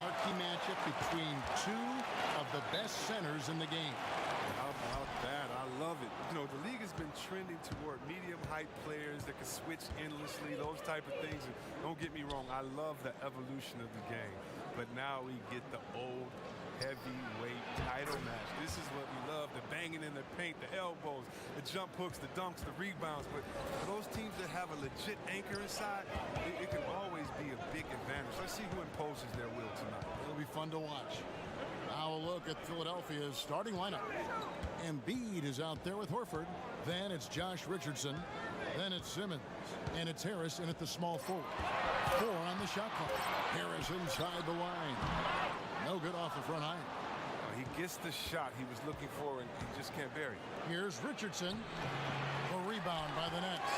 Marquee matchup between two of the best centers in the game. How about that? I love it. You know, the league has been trending toward medium height players that can switch endlessly, those type of things. And don't get me wrong, I love the evolution of the game. But now we get the old heavyweight title match. This is what we love, the banging in the paint, the elbows, the jump hooks, the dunks, the rebounds. But for those teams that have a legit anchor inside, it can always be a big advantage. Let's see who imposes their will tonight. It'll be fun to watch. Now a look at Philadelphia's starting lineup. Embiid is out there with Horford. Then it's Josh Richardson. Then it's Simmons. And it's Harris in at the small forward. 4 on the shot clock. Harris inside the line. No good off the front iron. He gets the shot he was looking for, and he just can't bury it. Here's Richardson. A rebound by the Nets.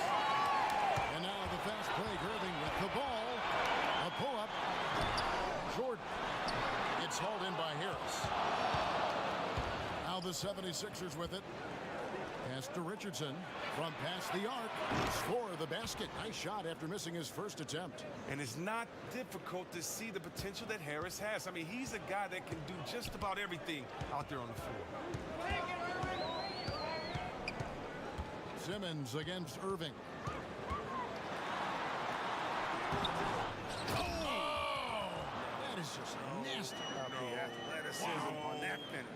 And now the fast break. Irving with the ball. A pull-up. Jordan. It's hauled in by Harris. Now the 76ers with it. Pass to Richardson from past the arc. Score the basket. Nice shot after missing his first attempt. And it's not difficult to see the potential that Harris has. I mean, he's a guy that can do just about everything out there on the floor. Simmons against Irving. That is just nasty. The athleticism on that finish.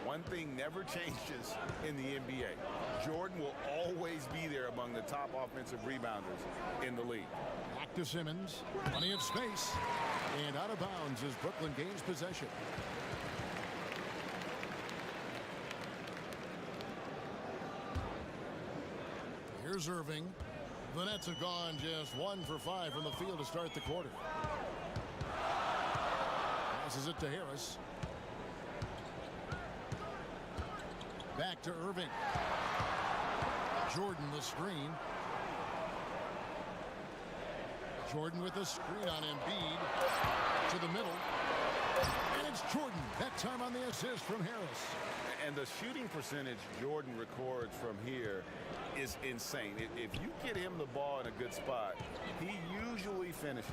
One thing never changes in the NBA. Jordan will always be there among the top offensive rebounders in the league. Back to Simmons. Plenty of space. And out of bounds as Brooklyn gains possession. Here's Irving. The Nets have gone just 1 for 5 from the field to start the quarter. Passes it to Harris. Back to Irving. Jordan the screen. Jordan with the screen on Embiid. To the middle. And it's Jordan. That time on the assist from Harris. And the shooting percentage Jordan records from here is insane. If you get him the ball in a good spot, he usually finishes.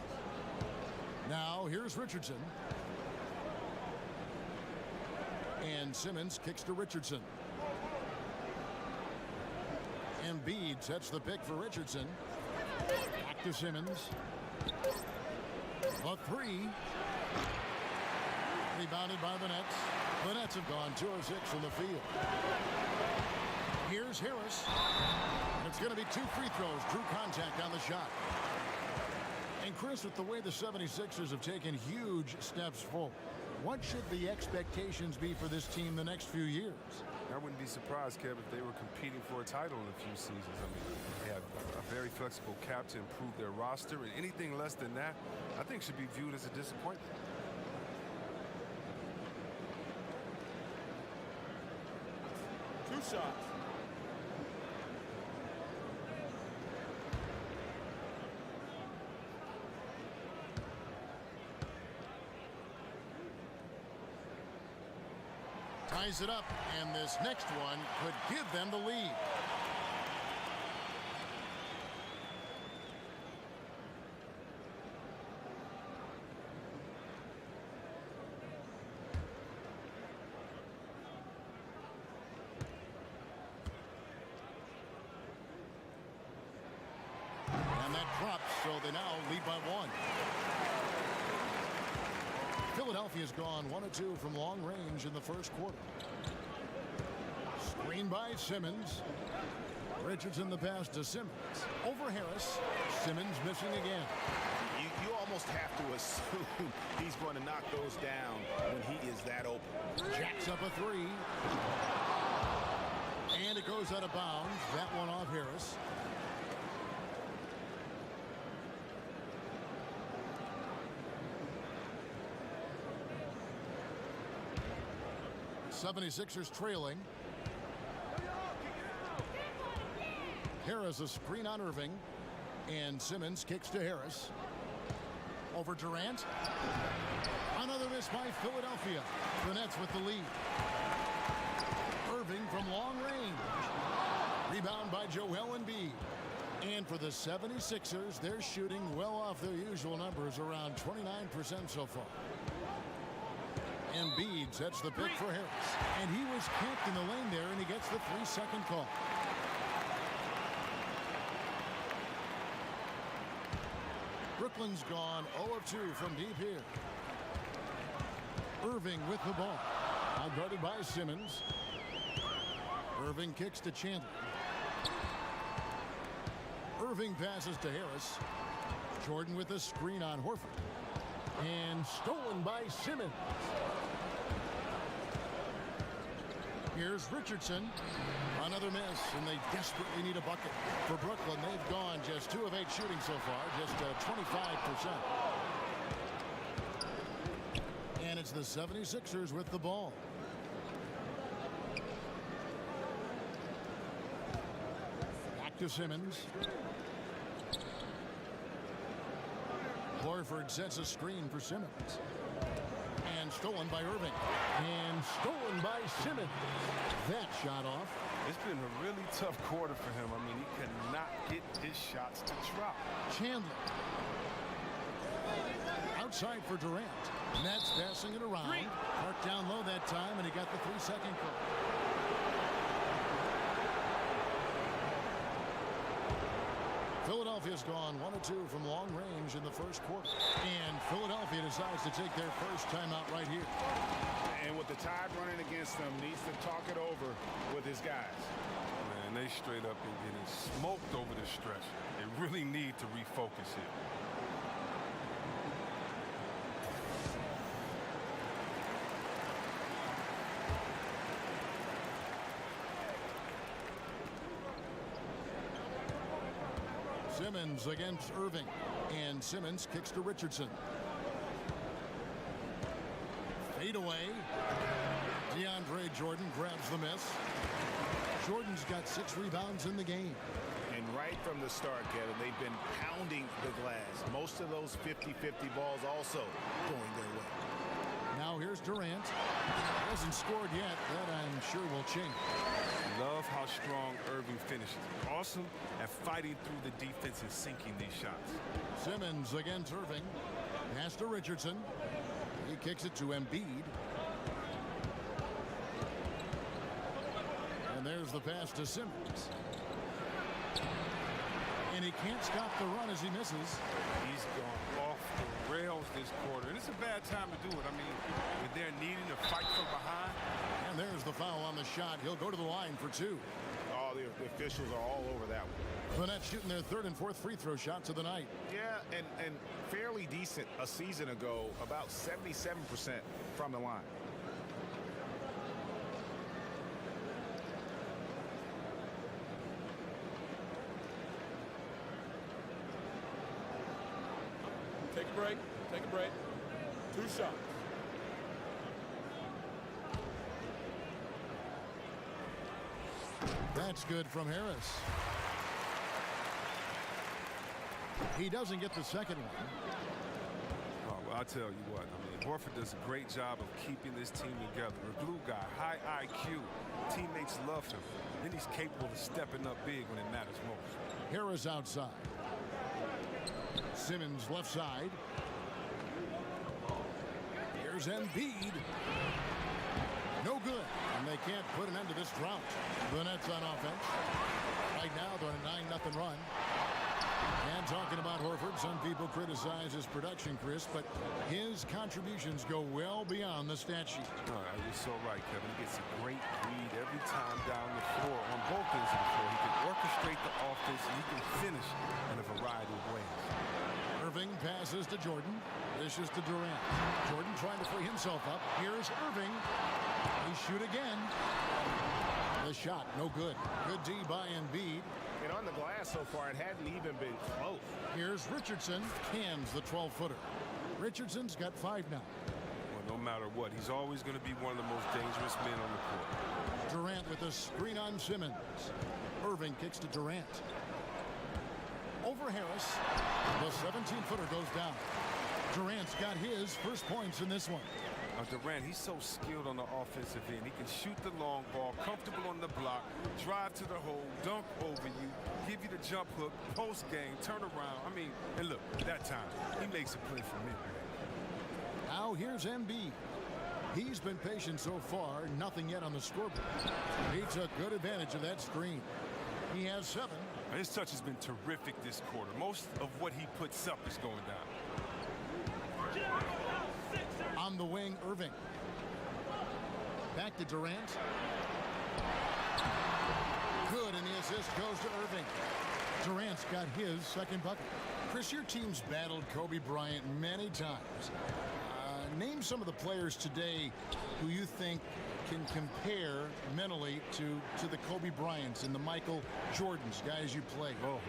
Now here's Richardson. And Simmons kicks to Richardson. Embiid sets the pick for Richardson. Back to Simmons. A 3. Rebounded by the Nets. The Nets have gone 2 of 6 from the field. Here's Harris. And it's going to be 2 free throws. Drew contact on the shot. And Chris, with the way the 76ers have taken huge steps forward, what should the expectations be for this team the next few years? I wouldn't be surprised, Kev, if they were competing for a title in a few seasons. I mean, they have a very flexible cap to improve their roster, and anything less than that, I think, should be viewed as a disappointment. Two shots. Ties it up, and this next one could give them the lead. And that drops, so they now lead by 1. Philadelphia's gone 1 of 2 from long range in the first quarter. Screen by Simmons. Richardson the pass to Simmons. Over Harris. Simmons missing again. You almost have to assume he's going to knock those down when he is that open. Jacks up a 3. And it goes out of bounds. That one off Harris. '76ers trailing. Harris a screen on Irving. And Simmons kicks to Harris. Over Durant. Another miss by Philadelphia. The Nets with the lead. Irving from long range. Rebound by Joel Embiid. And for the 76ers, they're shooting well off their usual numbers, around 29% so far. Embiid sets the pick for Harris. And he was camped in the lane there, and he gets the 3-second call. Brooklyn's gone 0 of 2 from deep here. Irving with the ball. Now guarded by Simmons. Irving kicks to Chandler. Irving passes to Harris. Jordan with a screen on Horford. And stolen by Simmons. Here's Richardson. Another miss, and they desperately need a bucket. For Brooklyn, they've gone just 2 of 8 shooting so far, just 25%. And it's the 76ers with the ball. Back to Simmons. Horford sets a screen for Simmons. And stolen by Irving. And stolen by Simmons. That shot off. It's been a really tough quarter for him. I mean, he cannot get his shots to drop. Chandler. Outside for Durant. Nets passing it around. Marked down low that time, and he got the 3-second call. Philadelphia's gone 1 of 2 from long range in the first quarter. And Philadelphia decides to take their first timeout right here. And with the Tide running against them, needs to talk it over with his guys. Man, they straight up been getting smoked over the stretch. They really need to refocus here. Simmons against Irving. And Simmons kicks to Richardson. Fade away. DeAndre Jordan grabs the miss. Jordan's got 6 rebounds in the game. And right from the start, Kevin, they've been pounding the glass. Most of those 50-50 balls also going their way. Now here's Durant. Hasn't scored yet. That I'm sure will change. Love how strong Irving finishes. Awesome at fighting through the defense and sinking these shots. Simmons against Irving. Pass to Richardson. He kicks it to Embiid. And there's the pass to Simmons. And he can't stop the run as he misses. He's gone off the rails this quarter. And it's a bad time to do it. I mean, when they're needing to fight from behind. And there's the foul on the shot. He'll go to the line for 2. Oh, the officials are all over that one. The Nets shooting their 3rd and 4th free throw shots of the night. Yeah, and fairly decent a season ago, about 77% from the line. Take a break. Take a break. 2 shots. That's good from Harris. He doesn't get the second one. Oh, well, I'll tell you what. I mean, Horford does a great job of keeping this team together. A glue guy, high IQ. Teammates love him. Then he's capable of stepping up big when it matters most. Harris outside. Simmons left side. Here's Embiid. No good. And they can't put an end to this drought. The Nets on offense. Right now they're on a 9-0 run. And talking about Horford, some people criticize his production, Chris, but his contributions go well beyond the stat sheet. You're so right, Kevin. He gets a great read every time down the floor on both ends of the floor. He can orchestrate the offense and he can finish in a variety of ways. Irving passes to Jordan. Dishes to Durant. Jordan trying to free himself up. Here's Irving. He shoot again. The shot, no good. Good D by Embiid. And on the glass so far, it hadn't even been close. Here's Richardson. Cans the 12-footer. Richardson's got 5 now. Well, no matter what, he's always going to be one of the most dangerous men on the court. Durant with a screen on Simmons. Irving kicks to Durant. Over Harris. The 17-footer goes down. Durant's got his first points in this one. Durant, he's so skilled on the offensive end. He can shoot the long ball, comfortable on the block, drive to the hole, dunk over you, give you the jump hook, post game, turn around. I mean, and look, that time, he makes a play for me. Now here's Embiid. He's been patient so far, nothing yet on the scoreboard. He took good advantage of that screen. He has 7. His touch has been terrific this quarter. Most of what he puts up is going down. On the wing, Irving. Back to Durant. Good, and the assist goes to Irving. Durant's got his second bucket. Chris, your team's battled Kobe Bryant many times. Name some of the players today who you think can compare mentally to the Kobe Bryants and the Michael Jordans, guys you play. Oh, wow.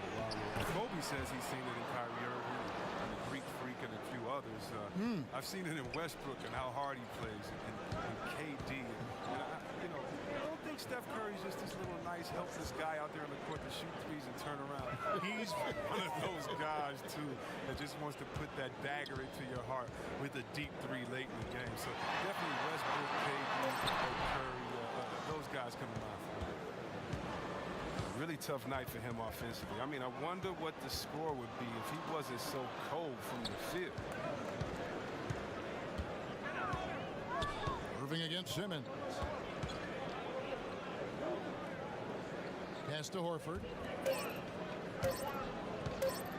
Kobe says he's seen it in Kyrie Irving and the Greek Freak and a few others. I've seen it in Westbrook and how hard he plays, and KD. I don't think Steph Curry's just this little nice, helpless guy out there on the court to shoot threes and turn around. He's one of those guys, too, that just wants to put that dagger into your heart with a deep three late in the game. So definitely Westbrook, KD, Curry, those guys come to mind for me. Really tough night for him offensively. I mean, I wonder what the score would be if he wasn't so cold from the field. Irving against Simmons. Pass to Horford.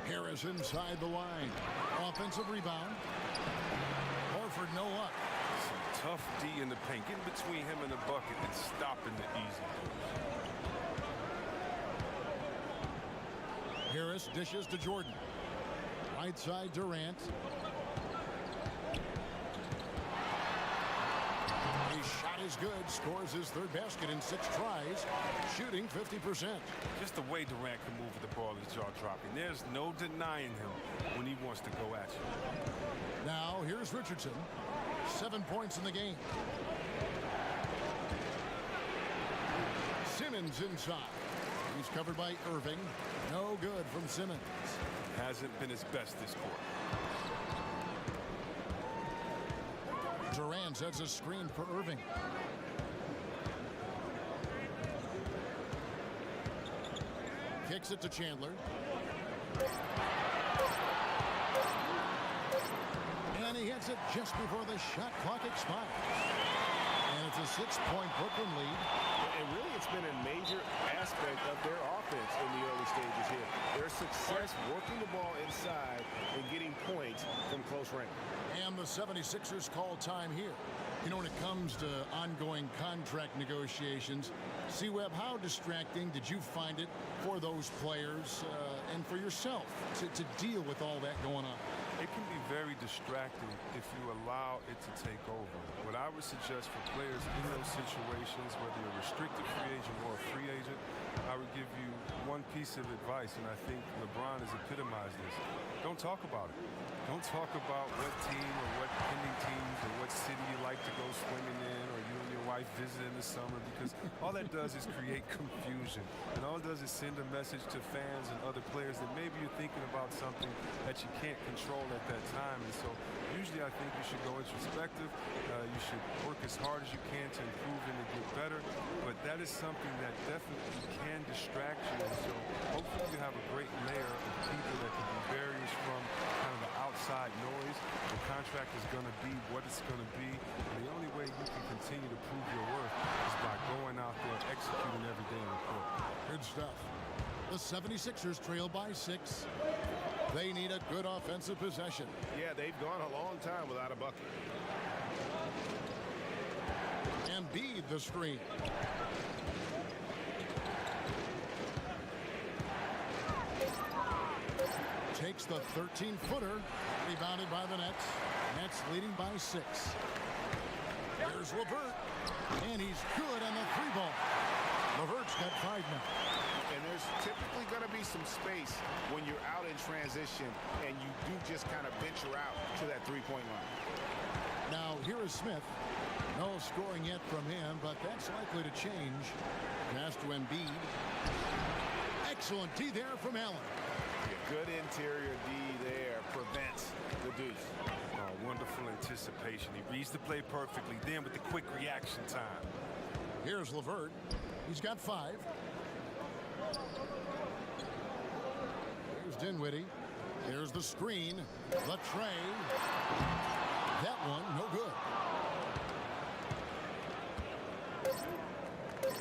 Harris inside the line. Offensive rebound. Horford no luck. Some tough D in the paint. Getting between him and the bucket and stopping the easy. Harris dishes to Jordan. Right side Durant. His shot is good. Scores his third basket in 6 tries. Shooting 50%. Just the way Durant can move with the ball is jaw-dropping. There's no denying him when he wants to go at you. Now here's Richardson. 7 points in the game. Simmons inside. He's covered by Irving. No good from Simmons. Hasn't been his best this quarter. Durant sets a screen for Irving. Kicks it to Chandler. And he hits it just before the shot clock expires. And it's a 6-point Brooklyn lead. And really, it's been a major aspect of their offense in the early stages here. Their success working the ball inside and getting points from close range. And the 76ers call time here. You know, when it comes to ongoing contract negotiations, C-Web, how distracting did you find it for those players and for yourself to deal with all that going on? It can be very distracting if you allow it to take over. What I would suggest for players in those situations, whether you're a restricted free agent or a free agent, I would give you one piece of advice, and I think LeBron has epitomized this. Don't talk about it. Don't talk about what team or what pending teams or what city you like to go swimming in, or you and your wife visit in the summer, because all that does is create confusion. And all it does is send a message to fans and other players that maybe you're thinking about something that you can't control at that time. And so usually I think you should go introspective. You should work as hard as you can to improve and to get better. But that is something that definitely can distract you. And so hopefully you have a great layer of people that can be barriers from kind of the outside noise. The contract is going to be what it's going to be. And the only way you can continue to prove your worth is by going out there and executing every day in the court. Good stuff. The 76ers trail by 6. They need a good offensive possession. Yeah, they've gone a long time without a bucket. Embiid the screen. Takes the 13-footer. Rebounded by the Nets. Nets leading by 6. Here's LeVert. And he's good on the 3-ball. LeVert's got 5 now. And there's typically going to be some space when you're out in transition and you do just kind of venture out to that 3-point line. Now, here is Smith. No scoring yet from him, but that's likely to change. Pass to Embiid. Excellent D there from Allen. Yeah, good interior D there prevents the deuce. Wonderful anticipation. anticipation. He reads the play perfectly, then with the quick reaction time. Here's Levert. He's got 5. Here's Dinwiddie. Here's the screen. The tray. That one, no good.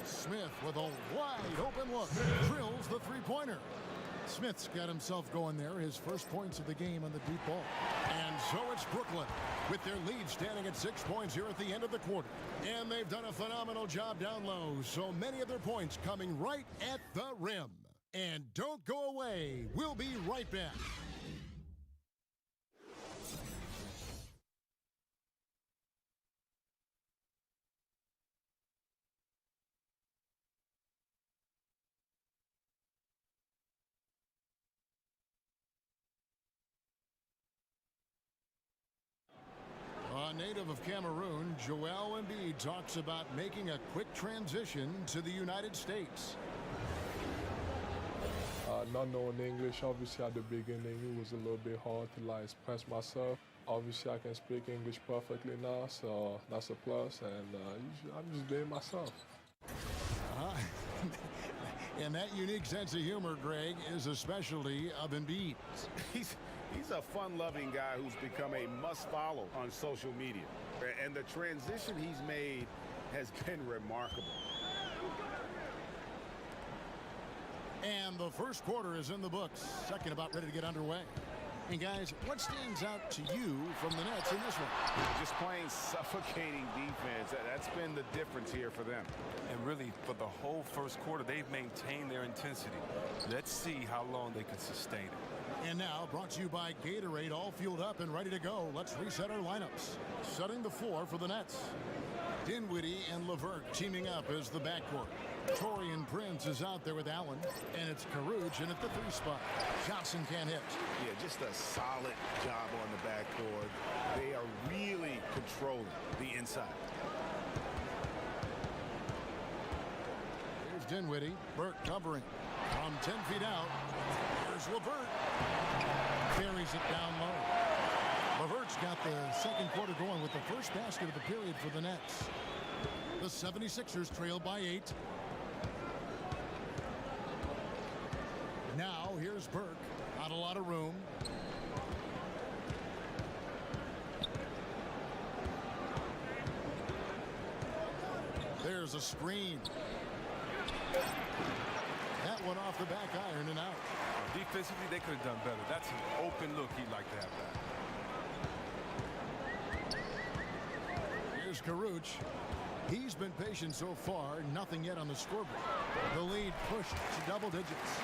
Smith with a wide open look. Drills the three-pointer. Smith's got himself going there. His first points of the game on the deep ball. And so it's Brooklyn with their lead standing at 6 points here at the end of the quarter. And they've done a phenomenal job down low. So many of their points coming right at the rim. And don't go away. We'll be right back. A native of Cameroon, Joel Embiid talks about making a quick transition to the United States. Not knowing English, obviously at the beginning, it was a little bit hard to express myself. Obviously, I can speak English perfectly now, so that's a plus, and I'm just being myself. And that unique sense of humor, Greg, is a specialty of Embiid. He's a fun-loving guy who's become a must-follow on social media. And the transition he's made has been remarkable. And the first quarter is in the books. Second about ready to get underway. And guys, what stands out to you from the Nets in this one? Just playing suffocating defense. That's been the difference here for them. And really, for the whole first quarter, they've maintained their intensity. Let's see how long they can sustain it. And now, brought to you by Gatorade, all fueled up and ready to go. Let's reset our lineups. Setting the floor for the Nets. Dinwiddie and Levert teaming up as the backcourt. Taurean Prince is out there with Allen, and it's Caruge in at the 3 spot. Johnson can't hit. Yeah, just a solid job on the backboard. They are really controlling the inside. Here's Dinwiddie. Burke covering from 10 feet out. Here's Levert. Carries it down low. Levert's got the second quarter going with the first basket of the period for the Nets. The 76ers trail by 8. Now here's Burke. Not a lot of room. There's a screen. That one off the back iron and out. Defensively, they could have done better. That's an open look. He'd like to have that. Here's Caruge. He's been patient so far. Nothing yet on the scoreboard. The lead pushed to double digits.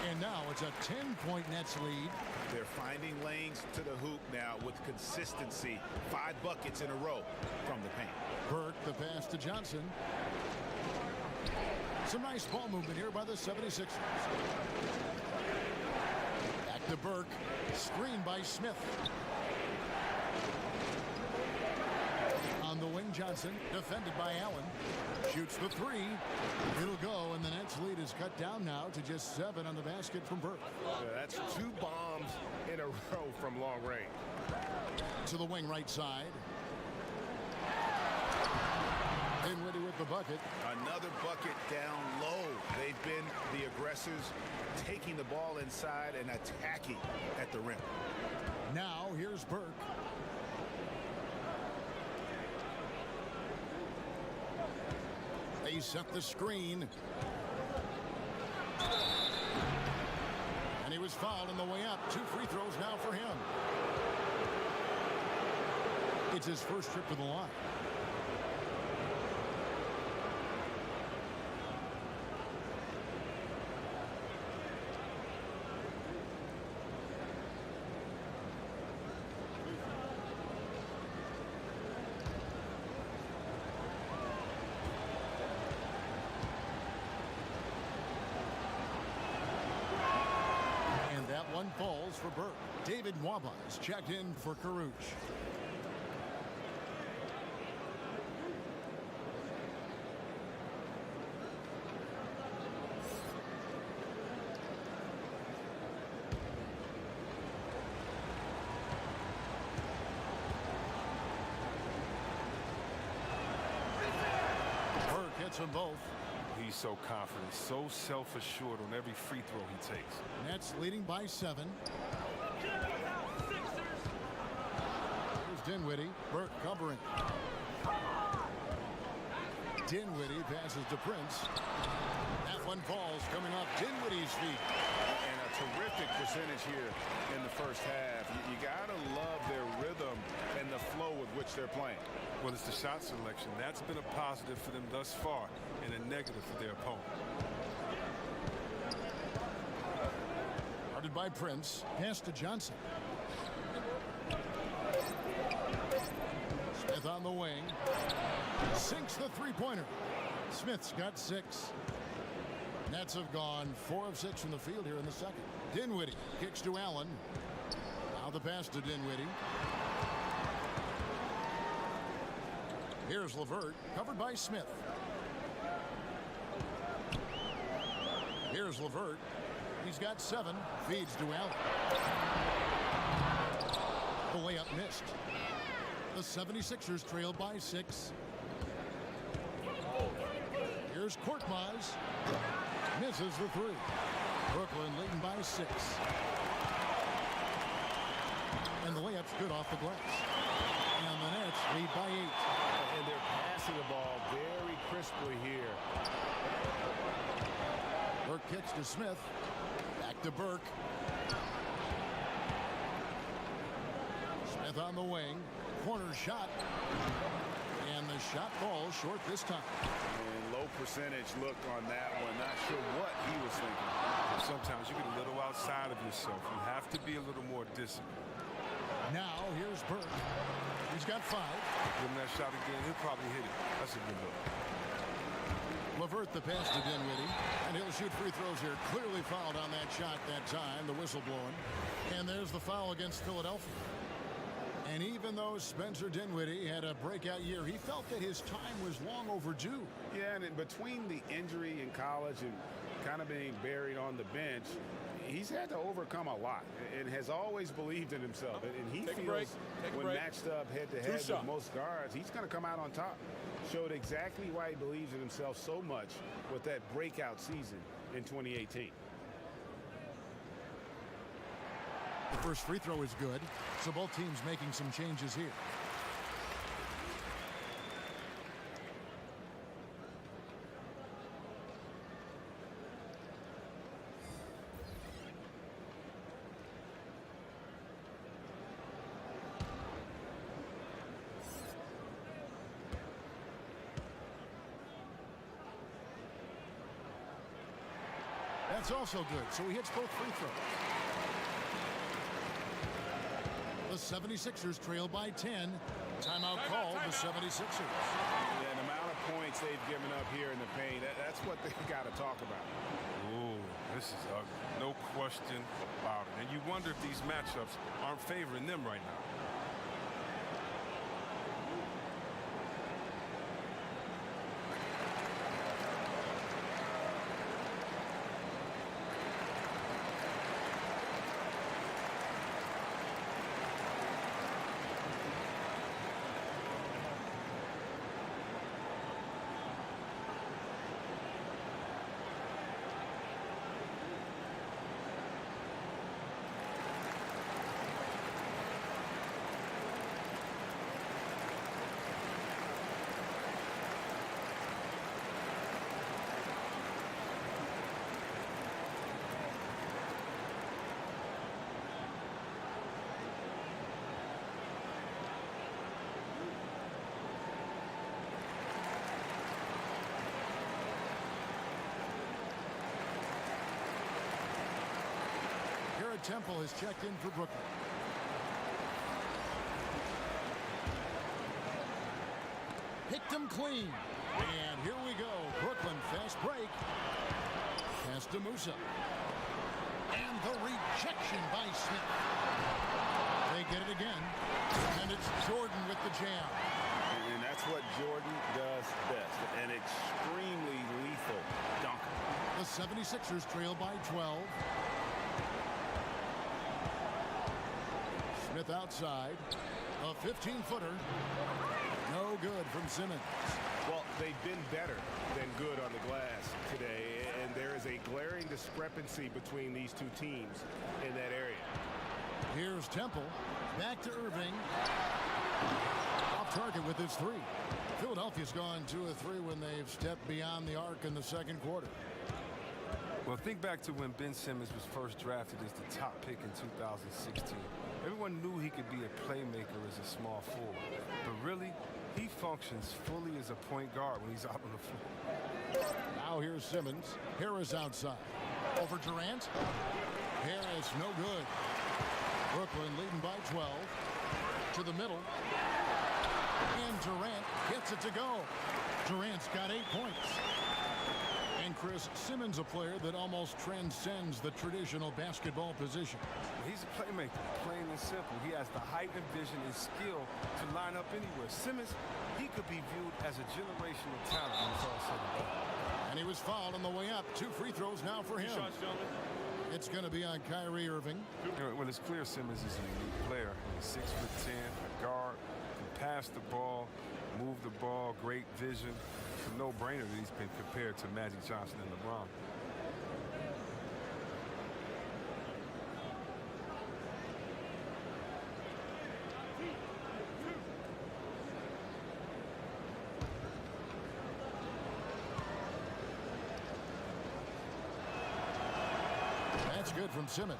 And now it's a 10-point Nets lead. They're finding lanes to the hoop now with consistency. 5 buckets in a row from the paint. Burke, the pass to Johnson. Some nice ball movement here by the 76ers. Back to Burke. Screen by Smith. On the wing, Johnson, defended by Allen. Shoots the 3. It'll go, and the Nets lead is cut down now to just 7 on the basket from Burke. Yeah, that's 2 bombs in a row from long range. To the wing right side. Dinwiddie with the bucket. Another bucket down low. They've been the aggressors, taking the ball inside and attacking at the rim. Now here's Burke. They set the screen. And he was fouled on the way up. 2 free throws now for him. It's his first trip to the line. One falls for Burke. David Nwaba is checked in for Caruge. gets them both. He's so confident, so self-assured on every free throw he takes. Nets leading by 7. Here's Dinwiddie. Burke covering. Dinwiddie passes to Prince. That one falls coming off Dinwiddie's feet. And a terrific percentage here in the first half. You gotta love their rhythm and the flow with which they're playing. Well, it's the shot selection. That's been a positive for them thus far and a negative for their opponent. Guarded by Prince. Pass to Johnson. Smith on the wing. Sinks the three-pointer. Smith's got 6. Nets have gone 4 of 6 from the field here in the second. Dinwiddie kicks to Allen. Now the pass to Dinwiddie. Here's LeVert, covered by Smith. Here's LeVert. He's got 7. Feeds to Allen. The layup missed. The 76ers trail by 6. Here's Korkmaz. Misses the 3. Brooklyn leading by 6. And the layup's good off the glass. And the Nets lead by 8. And they're passing the ball very crisply here. Burke kicks to Smith. Back to Burke. Smith on the wing. Corner shot. And the shot falls short this time. And low percentage look on that one. Not sure what he was thinking. Sometimes you get a little outside of yourself. You have to be a little more disciplined. Now here's Burke. He's got 5. Give him that shot again, he'll probably hit it. That's a good look. LeVert the pass to Dinwiddie. And he'll shoot free throws here. Clearly fouled on that shot that time. The whistle blowing. And there's the foul against Philadelphia. And even though Spencer Dinwiddie had a breakout year, he felt that his time was long overdue. Yeah, and in between the injury in college and kind of being buried on the bench, he's had to overcome a lot and has always believed in himself. And he feels when matched up head-to-head with most guards, he's going to come out on top. Showed exactly why he believes in himself so much with that breakout season in 2018. The first free throw is good, so both teams making some changes here. That's also good, so he hits both free throws. The 76ers trail by 10. Timeout called the 76ers. Yeah, the amount of points they've given up here in the paint, that's what they've got to talk about. Ooh, this is ugly. No question about it. And you wonder if these matchups aren't favoring them right now. Temple has checked in for Brooklyn. Picked him clean. And here we go. Brooklyn fast break. Pass to Musa. And the rejection by Smith. They get it again. And it's Jordan with the jam. And that's what Jordan does best. An extremely lethal dunker. The 76ers trail by 12. Smith outside. A 15-footer. No good from Simmons. Well, they've been better than good on the glass today, and there is a glaring discrepancy between these two teams in that area. Here's Temple. Back to Irving. Off target with his three. Philadelphia's gone 2 of 3 when they've stepped beyond the arc in the second quarter. Well, think back to when Ben Simmons was first drafted as the top pick in 2016. Everyone knew he could be a playmaker as a small forward. But really, he functions fully as a point guard when he's out on the floor. Now here's Simmons. Harris outside. Over Durant. Harris no good. Brooklyn leading by 12. To the middle. And Durant gets it to go. Durant's got 8 points. And Chris Simmons, a player that almost transcends the traditional basketball position. He's a playmaker, plain and simple. He has the height and vision and skill to line up anywhere. Simmons, he could be viewed as a generational talent when it's all said and done. And he was fouled on the way up. 2 free throws now for him. Shots, gentlemen. It's going to be on Kyrie Irving. Well, it's clear Simmons is a unique player. He's 6'10", a guard, can pass the ball, move the ball, great vision. It's a no-brainer that he's been compared to Magic Johnson and LeBron. That's good from Simmons.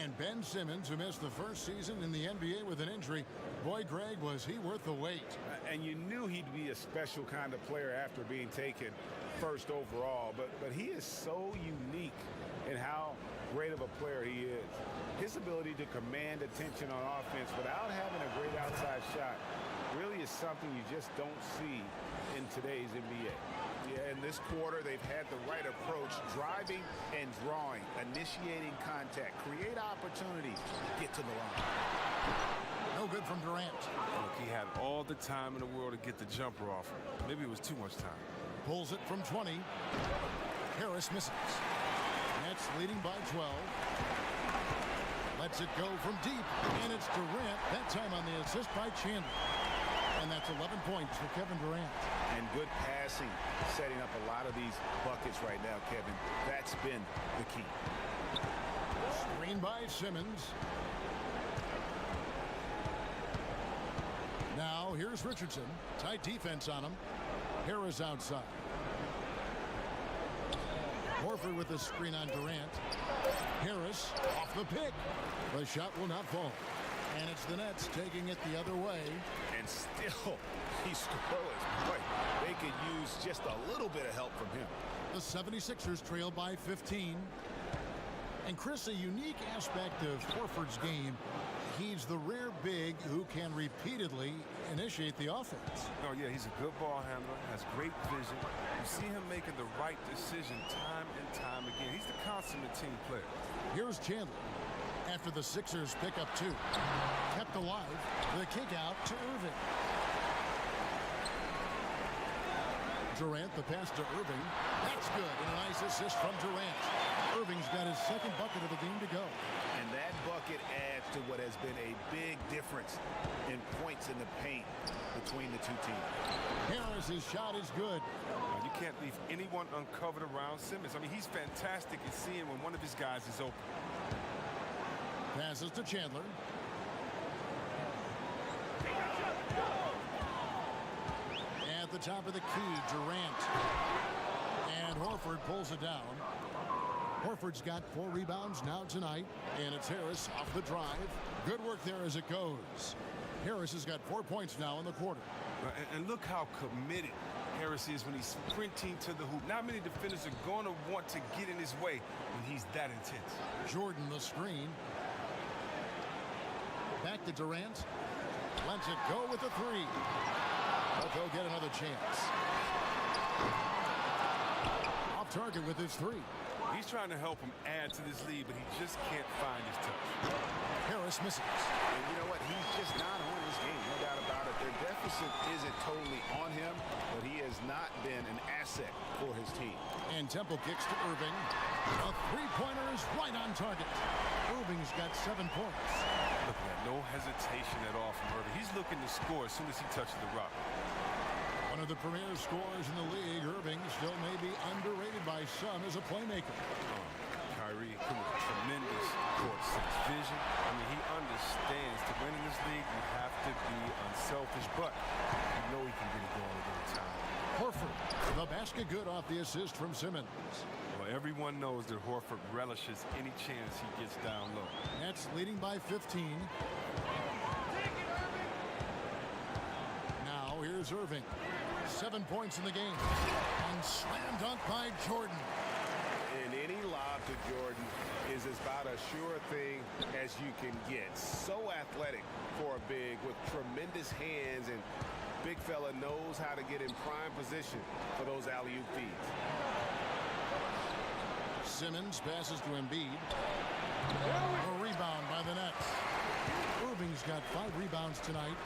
And Ben Simmons, who missed the first season in the NBA with an injury, boy, Greg, was he worth the wait. And you knew he'd be a special kind of player after being taken first overall, but he is so unique in how great of a player he is. His ability to command attention on offense without having a great outside shot really is something you just don't see in today's NBA. Yeah, in this quarter, they've had the right approach, driving and drawing, initiating contact, create opportunities, get to the line. No good from Durant. Look, he had all the time in the world to get the jumper off. Maybe it was too much time. Pulls it from 20. Harris misses. Nets leading by 12. Lets it go from deep, and it's Durant, that time on the assist by Chandler. And that's 11 points for Kevin Durant. And good passing, setting up a lot of these buckets right now, Kevin. That's been the key. Screen by Simmons. Now here's Richardson. Tight defense on him. Harris outside. Horford with the screen on Durant. Harris off the pick. The shot will not fall. And it's the Nets taking it the other way. And still, he's scoreless. Boy, they could use just a little bit of help from him. The 76ers trail by 15. And Chris, a unique aspect of Horford's game, he's the rare big who can repeatedly initiate the offense. Oh, yeah, he's a good ball handler, has great vision. You see him making the right decision time and time again. He's the consummate team player. Here's Chandler. After the Sixers pick up 2. Kept alive. The kick out to Irving. Durant, the pass to Irving. That's good. And a nice assist from Durant. Irving's got his second bucket of the game to go. And that bucket adds to what has been a big difference in points in the paint between the two teams. Harris's shot is good. Now, you can't leave anyone uncovered around Simmons. I mean, he's fantastic at seeing when one of his guys is open. Passes to Chandler. At the top of the key, Durant. And Horford pulls it down. Horford's got 4 rebounds now tonight. And it's Harris off the drive. Good work there as it goes. Harris has got 4 points now in the quarter. And look how committed Harris is when he's sprinting to the hoop. Not many defenders are going to want to get in his way when he's that intense. Jordan the screen. Back to Durant. Lets it go with the 3. But they'll get another chance. Off target with his 3. He's trying to help him add to this lead, but he just can't find his touch. Harris misses. And you know what? He's just not on this game. No doubt about it. Their deficit isn't totally on him, but he has not been an asset for his team. And Temple kicks to Irving. A 3-pointer is right on target. Irving's got 7 points. Look at that. No hesitation at all from Irving. He's looking to score as soon as he touches the rock. One of the premier scorers in the league, Irving still may be underrated by some as a playmaker. Kyrie, come on, tremendous court sense, vision. I mean, he understands to win in this league, you have to be unselfish, but you know he can get it going at any time. Horford, the basket good off the assist from Simmons. Well, everyone knows that Horford relishes any chance he gets down low. Nets leading by 15. Now here's Irving. 7 points in the game. And slam dunk by Jordan. And any lob to Jordan is about as sure a thing as you can get. So athletic for a big with tremendous hands, and big fella knows how to get in prime position for those alley-oop feeds. Simmons passes to Embiid. A rebound by the Nets. Irving's got 5 rebounds tonight.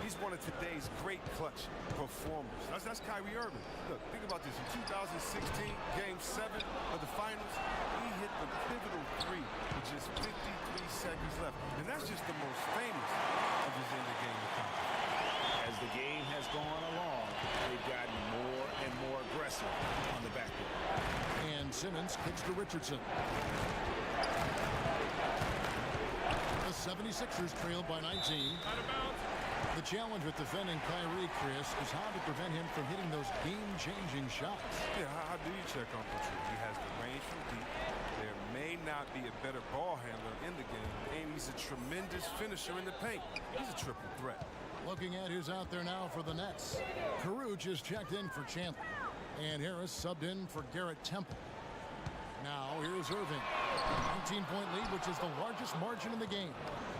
He's one of today's great clutch performers. That's Kyrie Irving. Look, think about this. In 2016, Game 7 of the Finals, he hit the pivotal 3 with just 53 seconds left. And that's just the most famous of his end-of-game accomplishments. As the game has gone along, they've gotten more and more aggressive on the backcourt. And Simmons kicks to Richardson. The 76ers trail by 19. The challenge with defending Kyrie, Chris, is how to prevent him from hitting those game-changing shots. Yeah, how do you check on Patrick? He has the range from deep. There may not be a better ball handler in the game, and he's a tremendous finisher in the paint. He's a triple threat. Looking at who's out there now for the Nets. Caruth is checked in for Chandler. And Harris subbed in for Garrett Temple. Now here's Irving. 19-point lead, which is the largest margin in the game.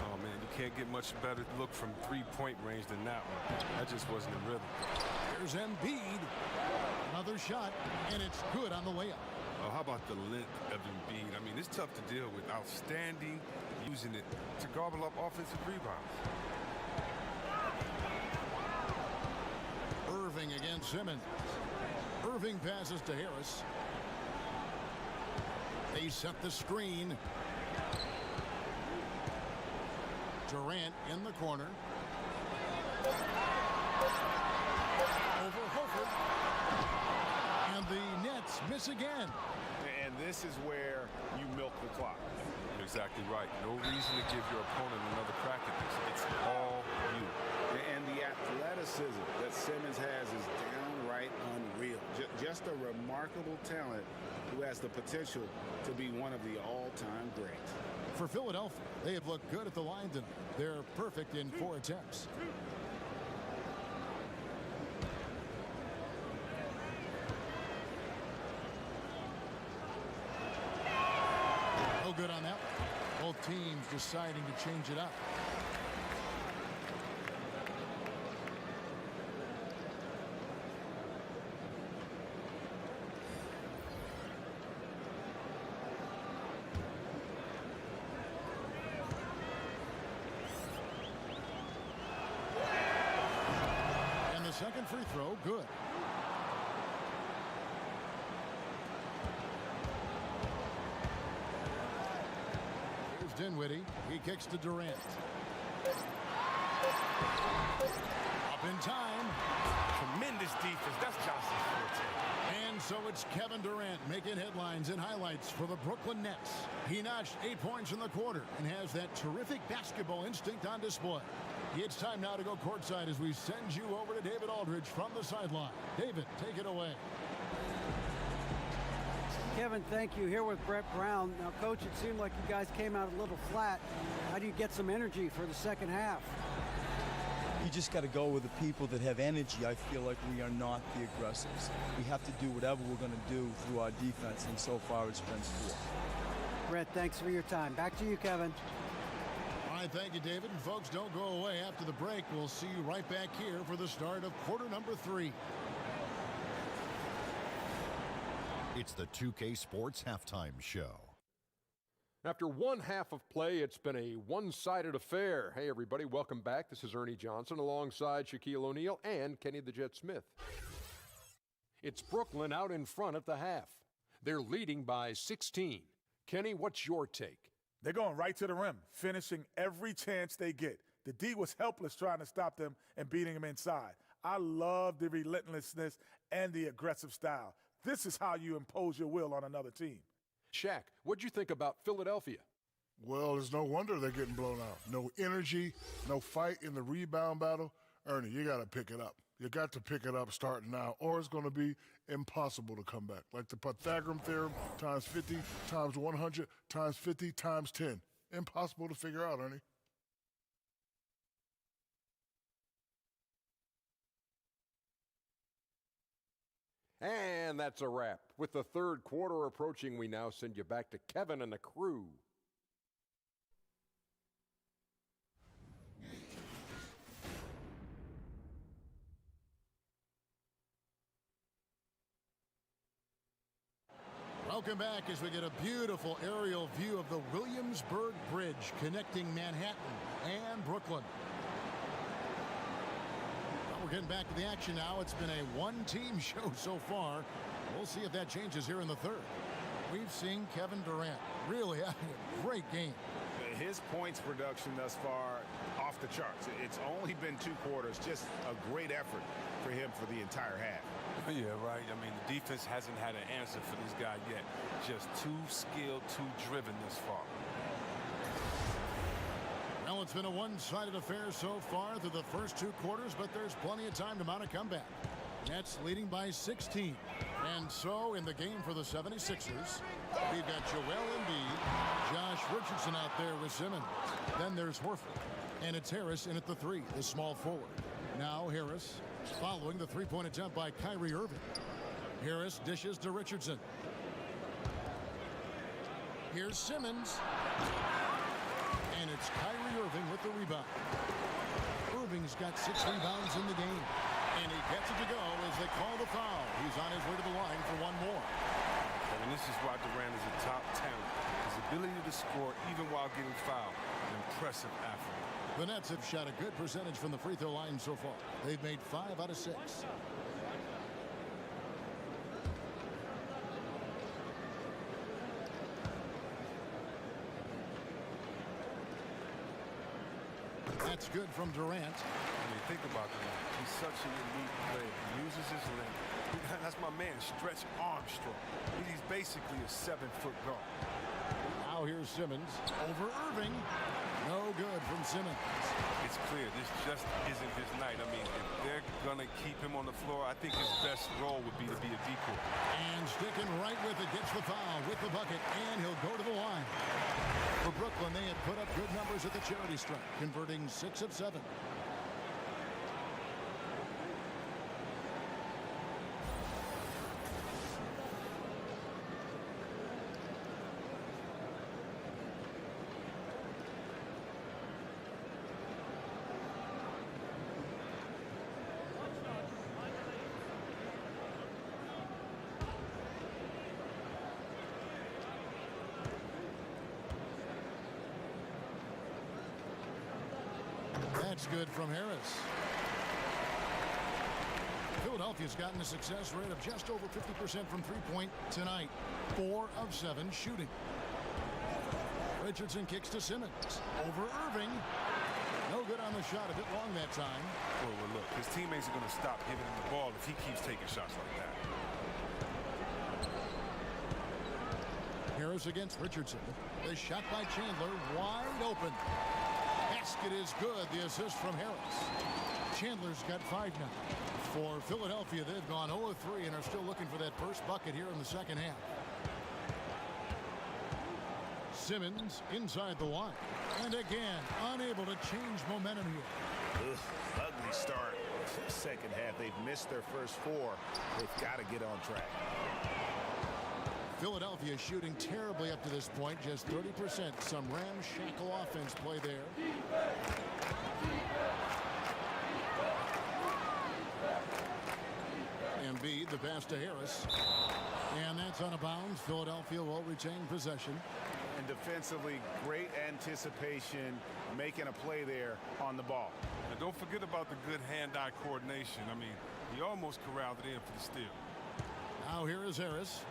Oh, man, you can't get much better look from three-point range than that one. That just wasn't a rhythm. Here's Embiid. Another shot, and it's good on the layup. Oh, how about the length of Embiid? I mean, it's tough to deal with. Outstanding, using it to gobble up offensive rebounds. Irving against Simmons. Irving passes to Harris. They set the screen. Durant in the corner. Over Horford. And the Nets miss again. And this is where you milk the clock. You're exactly right. No reason to give your opponent another crack at this. It's all you. And the athleticism that Simmons has is downright unreal. Just a remarkable talent who has the potential to be one of the all-time greats. For Philadelphia, they have looked good at the line tonight. They're perfect in 4 attempts. No good on that one. Both teams deciding to change it up. Second free throw, good. Here's Dinwiddie. He kicks to Durant. Up in time. Tremendous defense. That's Johnson's forte. And so it's Kevin Durant making headlines and highlights for the Brooklyn Nets. He notched 8 points in the quarter and has that terrific basketball instinct on display. It's time now to go courtside as we send you over to David Aldridge from the sideline. David, take it away. Kevin, thank you. Here with Brett Brown. Now, Coach, it seemed like you guys came out a little flat. How do you get some energy for the second half? You just got to go with the people that have energy. I feel like we are not the aggressors. We have to do whatever we're going to do through our defense, and so far it's been poor. Brett, thanks for your time. Back to you, Kevin. All right, thank you, David. And folks, don't go away. After the break, we'll see you right back here for the start of quarter number 3. It's the 2K Sports Halftime Show. After one half of play, it's been a one-sided affair. Hey, everybody, welcome back. This is Ernie Johnson alongside Shaquille O'Neal and Kenny the Jet Smith. It's Brooklyn out in front at the half. They're leading by 16. Kenny, what's your take? They're going right to the rim, finishing every chance they get. The D was helpless trying to stop them and beating them inside. I love the relentlessness and the aggressive style. This is how you impose your will on another team. Shaq, what'd you think about Philadelphia? Well, it's no wonder they're getting blown out. No energy, no fight in the rebound battle. Ernie, you got to pick it up. You got to pick it up starting now, or it's going to be impossible to come back. Like the Pythagorean theorem, times 50, times 100, times 50, times 10. Impossible to figure out, Ernie. And that's a wrap. With the third quarter approaching, we now send you back to Kevin and the crew. Welcome back as we get a beautiful aerial view of the Williamsburg Bridge connecting Manhattan and Brooklyn. Well, we're getting back to the action now. It's been a one-team show so far. We'll see if that changes here in the third. We've seen Kevin Durant really having a great game. His points production thus far off the charts. It's only been 2 quarters. Just a great effort for him for the entire half. Yeah, right. I mean, the defense hasn't had an answer for this guy yet. Just too skilled, too driven this far. Well, it's been a one-sided affair so far through the first 2 quarters, but there's plenty of time to mount a comeback. Nets leading by 16. And so in the game for the 76ers, we've got Joel Embiid, Josh Richardson out there with Simmons. Then there's Horford. And it's Harris in at the 3, the small forward. Now Harris following the three-point attempt by Kyrie Irving. Harris dishes to Richardson. Here's Simmons. And it's Kyrie Irving with the rebound. Irving's got 6 rebounds in the game. And he gets it to go as they call the foul. He's on his way to the line for one more. I mean, this is why Durant is a top talent. His ability to score even while getting fouled. An impressive athlete. The Nets have shot a good percentage from the free throw line so far. They've made 5 out of 6. That's good from Durant. I mean, think about that. He's such an elite player. He uses his length. That's my man, Stretch Armstrong. He's basically a 7-foot guard. Now here's Simmons over Irving. No good from Simmons. It's clear this just isn't his night. I mean, if they're going to keep him on the floor, I think his best role would be to be a decoy. And sticking right with it, gets the foul with the bucket, and he'll go to the line. For Brooklyn, they had put up good numbers at the charity stripe, converting 6 of 7. That's good from Harris. Philadelphia's gotten a success rate of just over 50% from three-point tonight. 4 of 7 shooting. Richardson kicks to Simmons. Over Irving. No good on the shot. A bit long that time. Well, look, his teammates are going to stop giving him the ball if he keeps taking shots like that. Harris against Richardson. The shot by Chandler wide open. Basket is good. The assist from Harris. Chandler's got 5 now. For Philadelphia, they've gone 0 of 3 and are still looking for that first bucket here in the second half. Simmons inside the line. And again, unable to change momentum here. Ugly start. Second half, they've missed their first 4. They've got to get on track. Philadelphia shooting terribly up to this point, just 30%. Some ramshackle offense play there. Embiid, the pass to Harris. And that's out of bounds. Philadelphia will retain possession. And defensively, great anticipation, making a play there on the ball. And don't forget about the good hand-eye coordination. I mean, he almost corralled it in for the steal. Now here is Harris.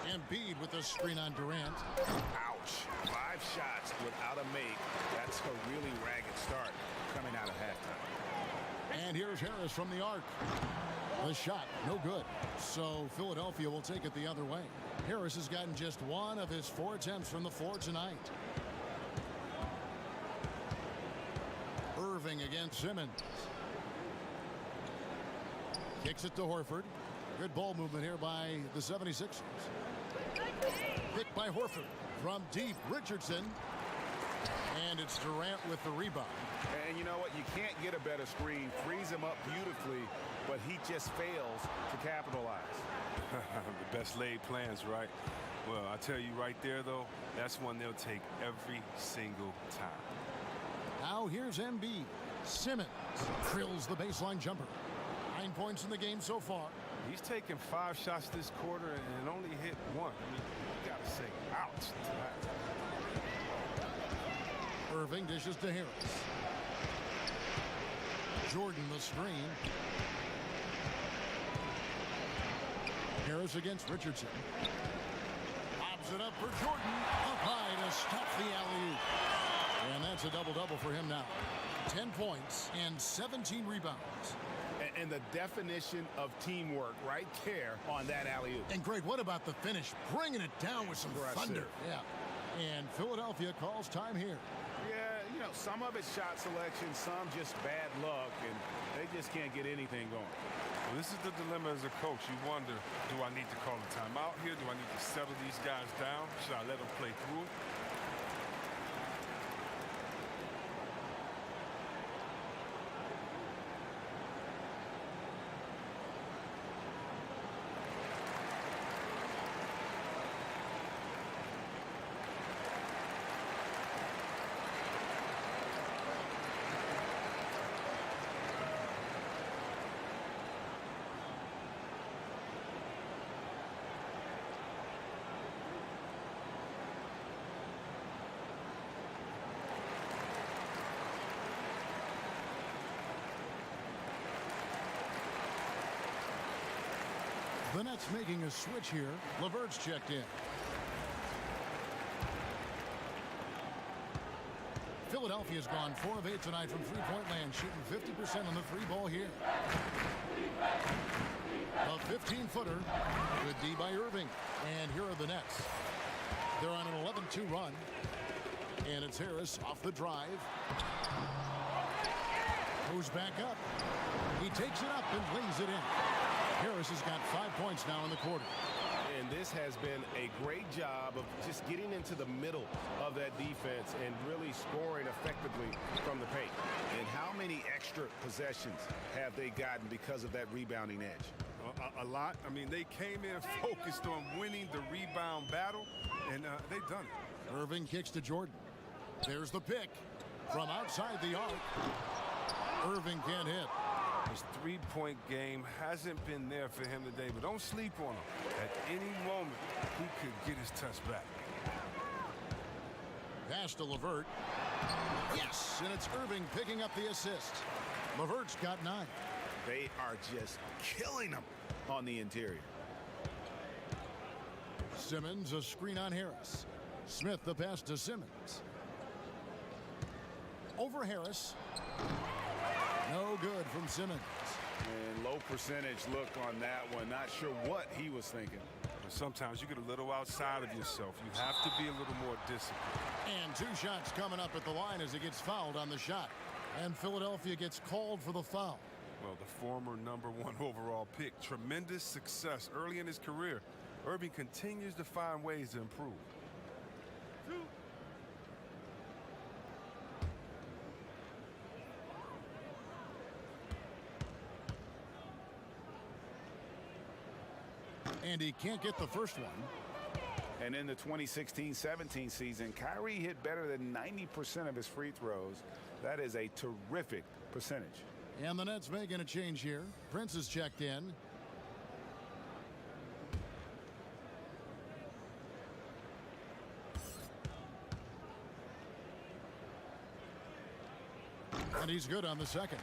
Embiid with the screen on Durant. Ouch. Ouch. 5 shots without a make. That's a really ragged start coming out of halftime. And here's Harris from the arc. The shot, no good. So Philadelphia will take it the other way. Harris has gotten just 1 of his 4 attempts from the floor tonight. Irving against Simmons. Kicks it to Horford. Good ball movement here by the 76ers. Picked by Horford from deep. Richardson. And it's Durant with the rebound. And you know what? You can't get a better screen. Frees him up beautifully, but he just fails to capitalize. The best laid plans, right? Well, I tell you right there, though, that's one they'll take every single time. Now here's Embiid. Simmons drills the baseline jumper. 9 points in the game so far. He's taken 5 shots this quarter and only hit 1. I mean, you got to say ouch to that. Irving dishes to Harris. Jordan the screen. Harris against Richardson. Lobs it up for Jordan. Up high to stop the alley-oop. And that's a double-double for him now. 10 points and 17 rebounds. And the definition of teamwork right there on that alley-oop. And Greg, what about the finish? Bringing it down with some thunder. Yeah. And Philadelphia calls time here. Yeah, you know, some of it's shot selection, some just bad luck, and they just can't get anything going. Well, this is the dilemma as a coach. You wonder, do I need to call a timeout here? Do I need to settle these guys down? Should I let them play through it? The Nets making a switch here. LeVert's checked in. Philadelphia's gone 4 of 8 tonight from three-point land, shooting 50% on the 3-ball here. A 15-footer. Good D by Irving. And here are the Nets. They're on an 11-2 run. And it's Harris off the drive. Goes back up. He takes it up and lays it in. Harris has got 5 points now in the quarter. And this has been a great job of just getting into the middle of that defense and really scoring effectively from the paint. And how many extra possessions have they gotten because of that rebounding edge? A lot. I mean, they came in focused on winning the rebound battle, and they've done it. Irving kicks to Jordan. There's the pick from outside the arc. Irving can't hit. His three-point game hasn't been there for him today, but don't sleep on him. At any moment, he could get his touch back. Pass to LeVert. Yes, and it's Irving picking up the assist. LeVert's got 9. They are just killing him on the interior. Simmons, a screen on Harris. Smith, the pass to Simmons. Over Harris. No good from Simmons. And low percentage look on that one. Not sure what he was thinking. Sometimes you get a little outside of yourself. You have to be a little more disciplined. And 2 shots coming up at the line as he gets fouled on the shot. And Philadelphia gets called for the foul. Well, the former #1 overall pick. Tremendous success early in his career. Irving continues to find ways to improve. And he can't get the first one. And in the 2016-17 season, Kyrie hit better than 90% of his free throws. That is a terrific percentage. And the Nets making a change here. Prince is checked in. And he's good on the second.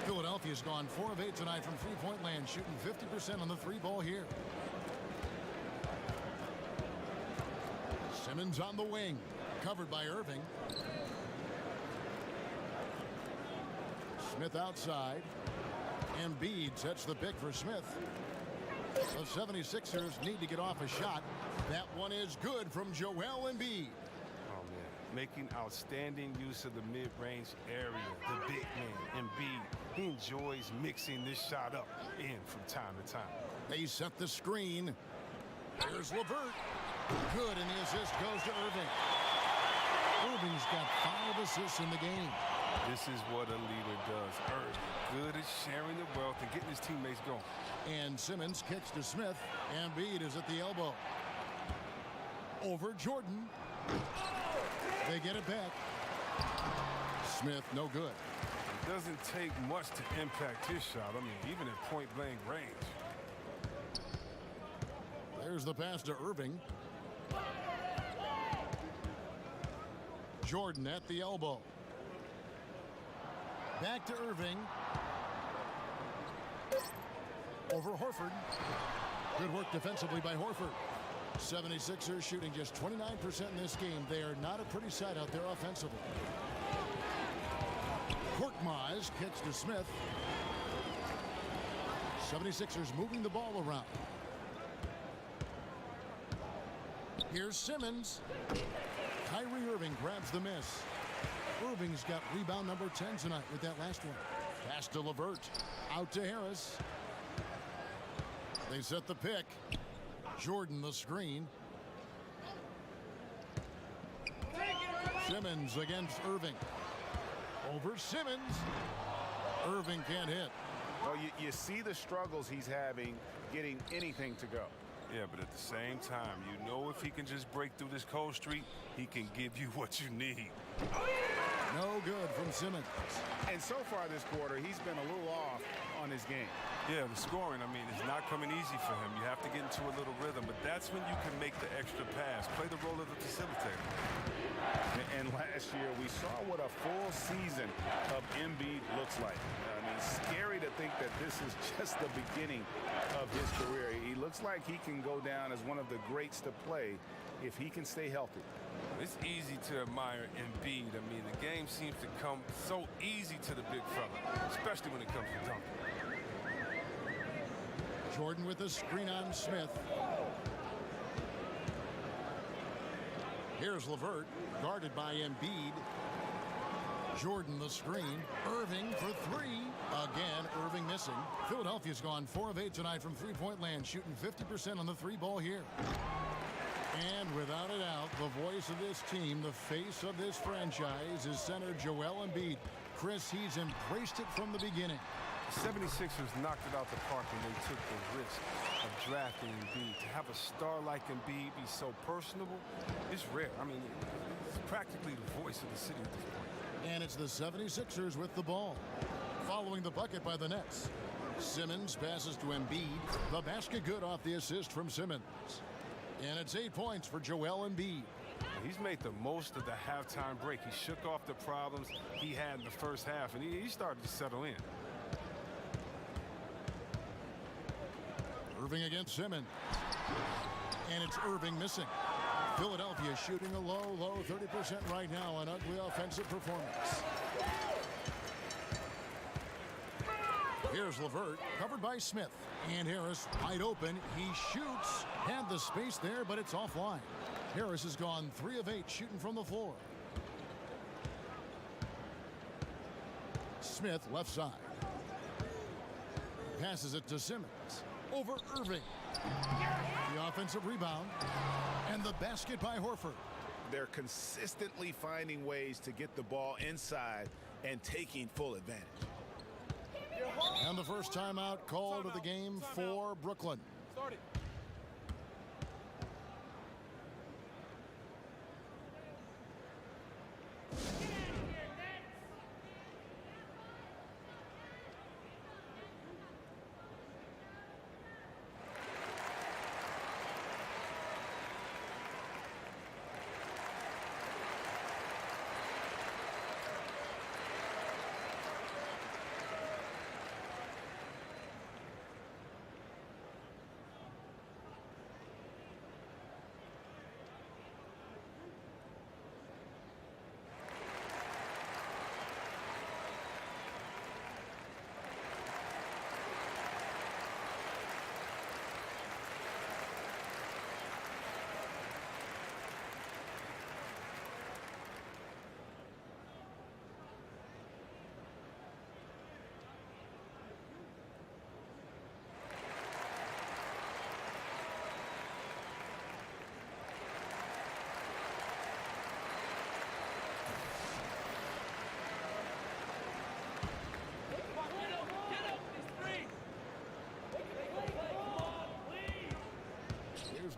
Philadelphia's gone 4 of 8 tonight from three-point land, shooting 50% on the 3-ball here. Simmons on the wing, covered by Irving. Smith outside. Embiid sets the pick for Smith. The 76ers need to get off a shot. That one is good from Joel Embiid. Oh, man. Making outstanding use of the mid-range area. The big man, Embiid. He enjoys mixing this shot up in from time to time. They set the screen. Here's LeVert. Good, and the assist goes to Irving. Irving's got 5 assists in the game. This is what a leader does. Irving, good at sharing the wealth and getting his teammates going. And Simmons kicks to Smith. Embiid is at the elbow. Over Jordan. They get it back. Smith, no good. It doesn't take much to impact his shot. I mean, even at point-blank range. There's the pass to Irving. Jordan at the elbow. Back to Irving. Over Horford. Good work defensively by Horford. 76ers shooting just 29% in this game. They are not a pretty sight out there offensively. Korkmaz kicks to Smith. 76ers moving the ball around. Here's Simmons. Kyrie Irving grabs the miss. Irving's got rebound number 10 tonight with that last one. Pass to LeVert. Out to Harris. They set the pick. Jordan the screen. Simmons against Irving. Over Simmons. Irving can't hit. Well, you see the struggles he's having getting anything to go. Yeah, but at the same time, you know if he can just break through this cold streak, he can give you what you need. No good from Simmons. And so far this quarter, he's been a little off on his game. Yeah, the scoring, I mean, it's not coming easy for him. You have to get into a little rhythm, but that's when you can make the extra pass. Play the role of the facilitator. And last year, we saw what a full season of Embiid looks like. I mean, scary to think that this is just the beginning of his career. He looks like he can go down as one of the greats to play if he can stay healthy. It's easy to admire Embiid. I mean, the game seems to come so easy to the big fella, especially when it comes to dunking. Jordan with a screen on Smith. Here's LeVert, guarded by Embiid. Jordan the screen. Irving for 3. Again, Irving missing. Philadelphia's gone 4 of 8 tonight from three-point land, shooting 50% on the 3-ball here. And without a doubt, the voice of this team, the face of this franchise, is center Joel Embiid. Chris, he's embraced it from the beginning. The 76ers knocked it out the park when they took the risk of drafting Embiid. To have a star like Embiid be so personable is rare. I mean, it's practically the voice of the city at this point. And it's the 76ers with the ball. Following the bucket by the Nets. Simmons passes to Embiid. The basket good off the assist from Simmons. And it's 8 points for Joel Embiid. He's made the most of the halftime break. He shook off the problems he had in the first half, and he started to settle in. Irving against Simmons. And it's Irving missing. Philadelphia shooting a low 30% right now. An ugly offensive performance. Here's LeVert, covered by Smith. And Harris wide open. He shoots. Had the space there, but it's offline. Harris has gone 3 of 8 shooting from the floor. Smith left side. Passes it to Simmons. Over Irving. The offensive rebound. And the basket by Horford. They're consistently finding ways to get the ball inside and taking full advantage. And the first timeout called of the game for Brooklyn. Started.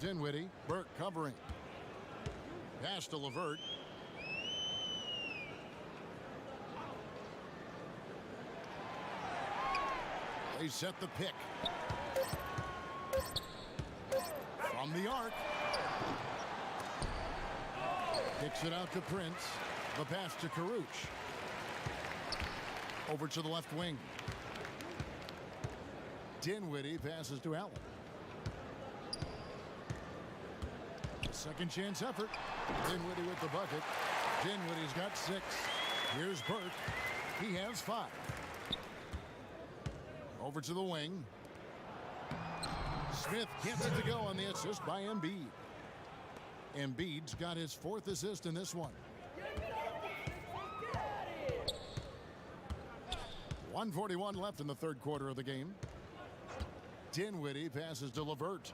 Dinwiddie. Burke covering. Pass to LeVert. They set the pick. From the arc. Kicks it out to Prince. The pass to Karuch. Over to the left wing. Dinwiddie passes to Allen. Second chance effort. Dinwiddie with the bucket. Dinwiddie's got 6. Here's Burke. He has 5. Over to the wing. Smith gets it to go on the assist by Embiid. Embiid's got his 4th assist in this one. 1:41 left in the third quarter of the game. Dinwiddie passes to LeVert.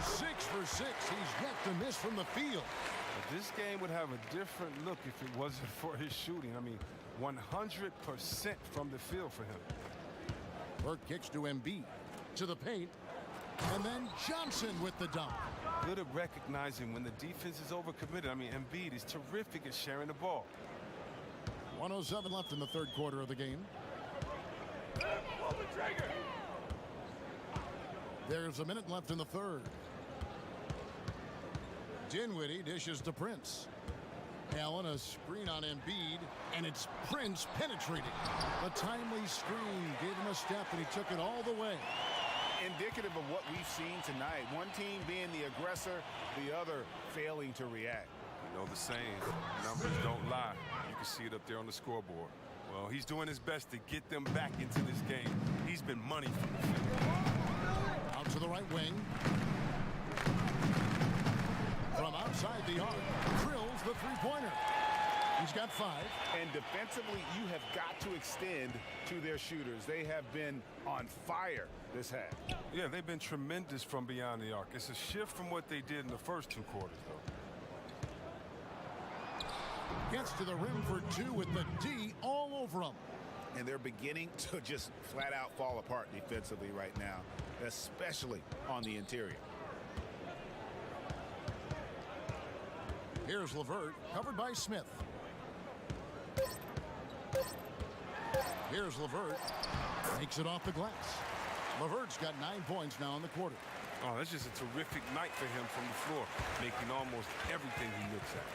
Six for 6. He's yet to miss from the field. But this game would have a different look if it wasn't for his shooting. I mean, 100% from the field for him. Burke kicks to Embiid. To the paint. And then Johnson with the dunk. Good at recognizing when the defense is overcommitted. I mean, Embiid is terrific at sharing the ball. 1:07 left in the third quarter of the game. There's a minute left in the third. Dinwiddie dishes to Prince. Allen, a screen on Embiid, and it's Prince penetrating. The timely screen gave him a step, and he took it all the way. Indicative of what we've seen tonight. One team being the aggressor, the other failing to react. You know the saying, numbers don't lie. You can see it up there on the scoreboard. Well, he's doing his best to get them back into this game. He's been money from the field. Out to the right wing. From outside the arc, drills the three-pointer. He's got 5. And defensively, you have got to extend to their shooters. They have been on fire this half. Yeah, they've been tremendous from beyond the arc. It's a shift from what they did in the first 2 quarters, though. Gets to the rim for 2 with the D all over him. And they're beginning to just flat out fall apart defensively right now, especially on the interior. Here's LeVert, covered by Smith. Here's LeVert, makes it off the glass. LeVert's got 9 points now in the quarter. Oh, that's just a terrific night for him from the floor, making almost everything he looks at.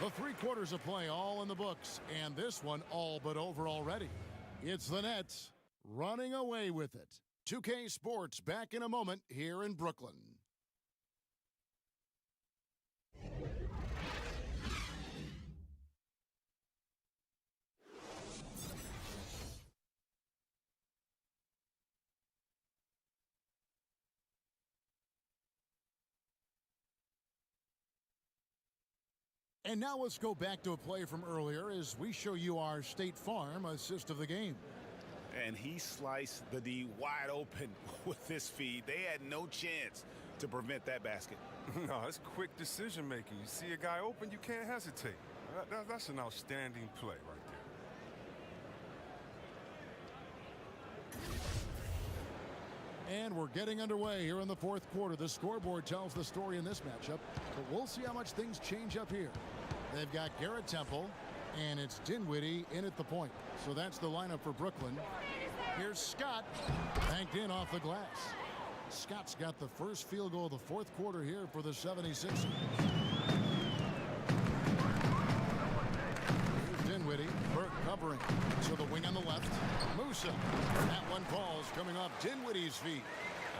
The 3 quarters of play all in the books, and this one all but over already. It's the Nets running away with it. 2K Sports back in a moment here in Brooklyn. And now let's go back to a play from earlier as we show you our State Farm assist of the game. And he sliced the D wide open with this feed. They had no chance to prevent that basket. No, it's quick decision making. You see a guy open, you can't hesitate. That's an outstanding play right there. And we're getting underway here in the fourth quarter. The scoreboard tells the story in this matchup, but we'll see how much things change up here. They've got Garrett Temple, and it's Dinwiddie in at the point. So that's the lineup for Brooklyn. Here's Scott, banked in off the glass. Scott's got the first field goal of the fourth quarter here for the 76ers. Here's Dinwiddie, Burke covering. To the wing on the left, Musa. That one falls coming off Dinwiddie's feet.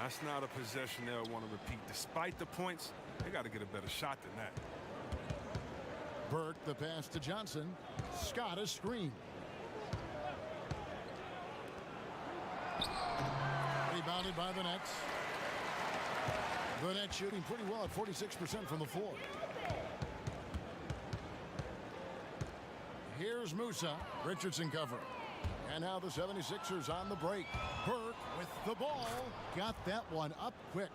That's not a possession they'll want to repeat. Despite the points, they got to get a better shot than that. Burke, the pass to Johnson. Scott, a screen. Rebounded by the Nets. The Nets shooting pretty well at 46% from the floor. Here's Musa. Richardson covering. And now the 76ers on the break. Burke with the ball. Got that one up quick.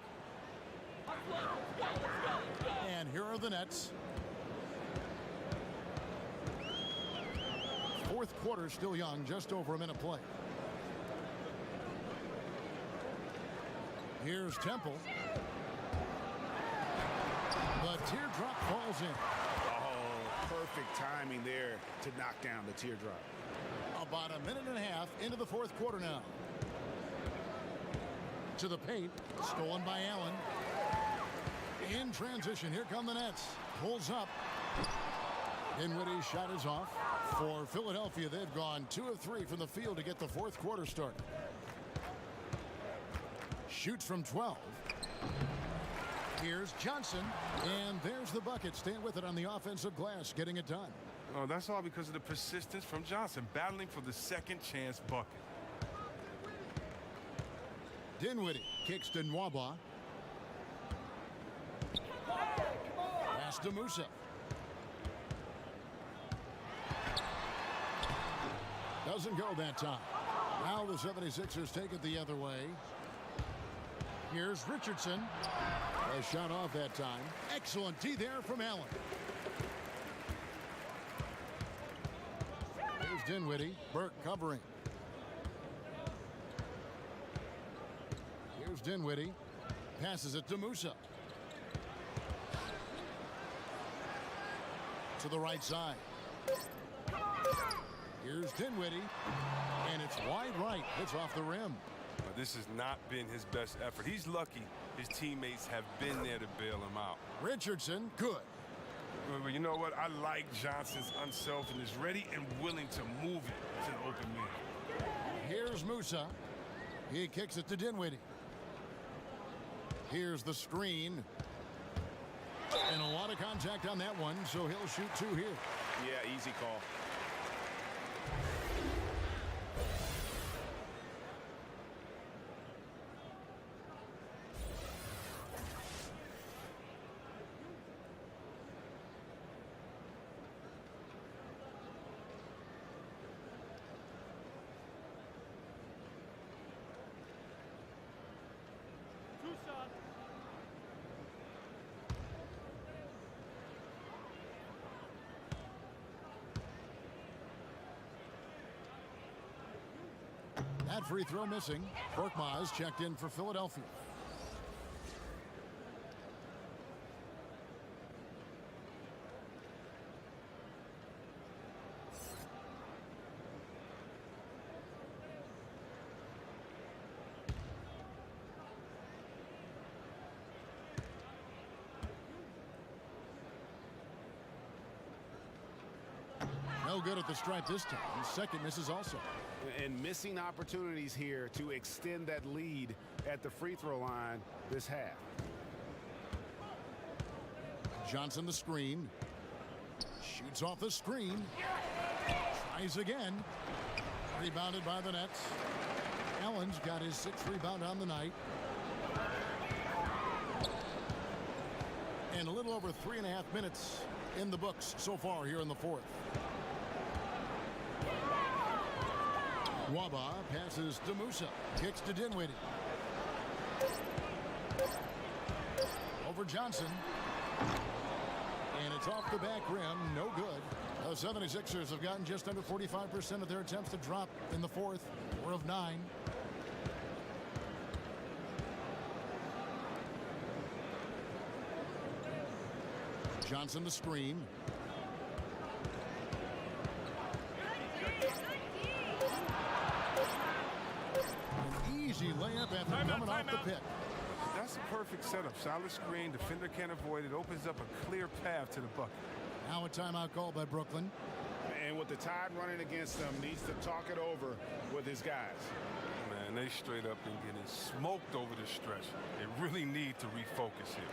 And here are the Nets. Fourth quarter still young, just over a minute play. Here's Temple. The teardrop falls in. Oh, perfect timing there to knock down the teardrop. About a minute and a half into the fourth quarter now. To the paint. Stolen by Allen. In transition. Here come the Nets. Pulls up. Dinwiddie's shot is off. For Philadelphia, they've gone 2 of 3 from the field to get the fourth quarter started. Shoots from 12. Here's Johnson. And there's the bucket. Staying with it on the offensive glass. Getting it done. Oh, that's all because of the persistence from Johnson. Battling for the second chance bucket. Dinwiddie kicks to Nwaba. Pass to Musa. Doesn't go that time. Now the 76ers take it the other way. Here's Richardson. A shot off that time. Excellent D there from Allen. Here's Dinwiddie. Burke covering. Here's Dinwiddie. Passes it to Musa. To the right side. Here's Dinwiddie. And it's wide right. It's off the rim. This has not been his best effort. He's lucky his teammates have been there to bail him out. Richardson, good. But you know what? I like Johnson's unselfishness, ready and willing to move it to the open man. Here's Musa. He kicks it to Dinwiddie. Here's the screen. And a lot of contact on that one, so he'll shoot 2 here. Yeah, easy call. That free throw missing. Korkmaz checked in for Philadelphia. No good at the stripe this time. His second misses also. And missing opportunities here to extend that lead at the free throw line this half. Johnson the screen. Shoots off the screen. Tries again. Rebounded by the Nets. Allen's got his 6th rebound on the night. And a little over 3.5 minutes in the books so far here in the fourth. Nwaba passes to Musa. Kicks to Dinwiddie. Over Johnson. And it's off the back rim. No good. The 76ers have gotten just under 45% of their attempts to drop in the fourth. 4 of 9. Johnson the screen. Easy layup after coming off the pick. That's a perfect setup. Solid screen. Defender can't avoid it. Opens up a clear path to the bucket. Now a timeout call by Brooklyn. And with the Tide running against them, needs to talk it over with his guys. Man, they straight up been getting smoked over the stretch. They really need to refocus here.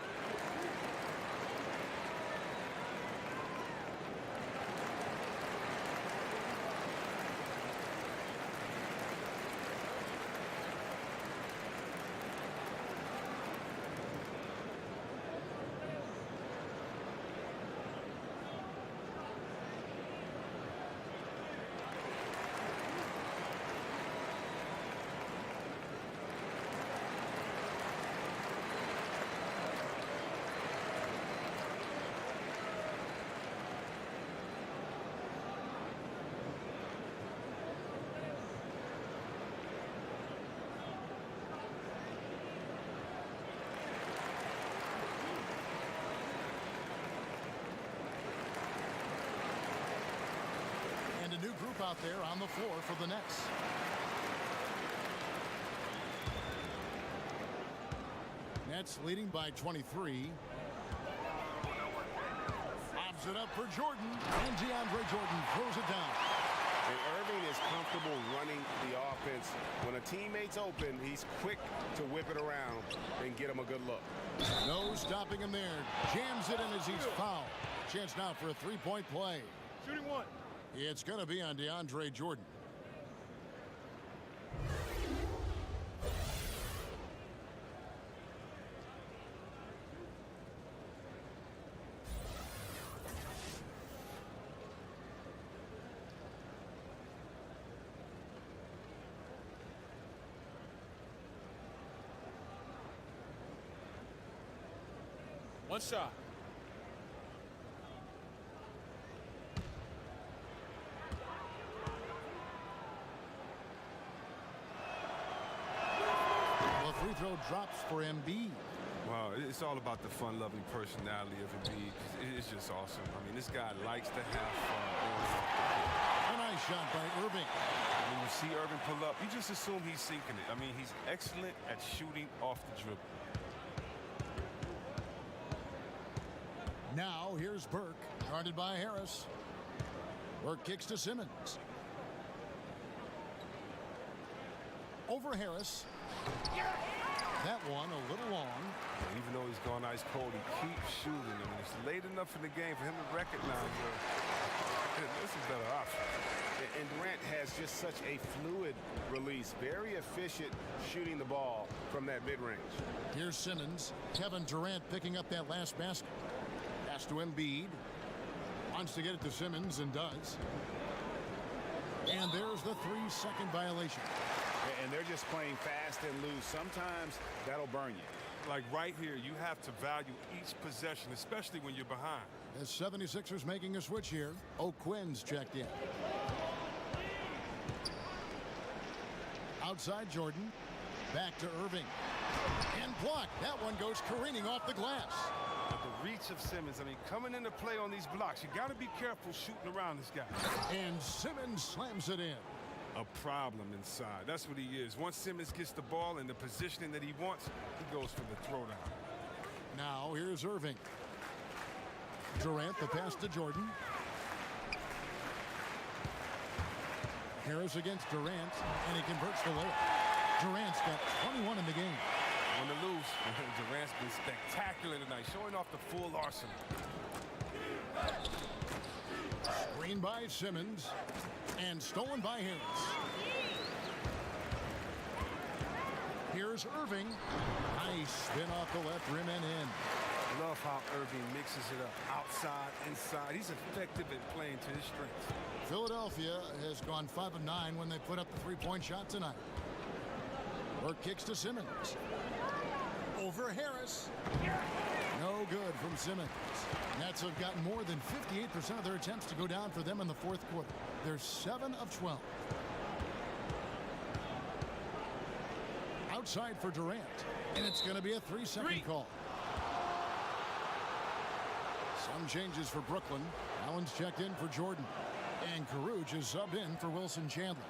out there on the floor for the Nets. Nets leading by 23. Lobs it up for Jordan, and DeAndre Jordan throws it down. And Irving is comfortable running the offense. When a teammate's open, he's quick to whip it around and get him a good look. No stopping him there. Jams it in as he's fouled. Chance now for a three-point play. Shooting one. It's going to be on DeAndre Jordan. One shot. The free throw drops for Embiid. Wow, it's all about the fun-loving personality of Embiid. It's just awesome. I mean, this guy likes to have fun. A nice shot by Irving. When you see Irving pull up, you just assume he's sinking it. I mean, he's excellent at shooting off the dribble. Now here's Burke, guarded by Harris. Burke kicks to Simmons. Over Harris. That one a little long. Even though he's gone ice cold, he keeps shooting. I mean, it's late enough in the game for him to recognize this is better option. And Durant has just such a fluid release. Very efficient shooting the ball from that mid-range. Here's Simmons. Kevin Durant picking up that last basket. Pass to Embiid. Wants to get it to Simmons and does. And there's the 3-second violation. And they're just playing fast and loose. Sometimes that'll burn you. Like right here, you have to value each possession, especially when you're behind. The 76ers making a switch here. O'Quinn's checked in. Outside Jordan. Back to Irving. And blocked. That one goes careening off the glass. But the reach of Simmons, I mean, coming into play on these blocks, you got to be careful shooting around this guy. And Simmons slams it in. A problem inside. That's what he is. Once Simmons gets the ball in the positioning that he wants, he goes for the throwdown. Now here's Irving. Durant, the pass to Jordan. Harris against Durant, and he converts the layup. Durant's got 21 in the game. On the loose, Durant's been spectacular tonight, showing off the full arsenal. Screen by Simmons, and stolen by Harris. Here's Irving. Nice spin off the left rim and in. I love how Irving mixes it up, outside, inside. He's effective at playing to his strengths. Philadelphia has gone 5 of 9 when they put up the three-point shot tonight. Burke kicks to Simmons. Over Harris. No good from Simmons. Nets have gotten more than 58% of their attempts to go down for them in the fourth quarter. They're 7 of 12. Outside for Durant. And it's going to be a 3-second call. Some changes for Brooklyn. Allen's checked in for Jordan. And Caruge is subbed in for Wilson Chandler.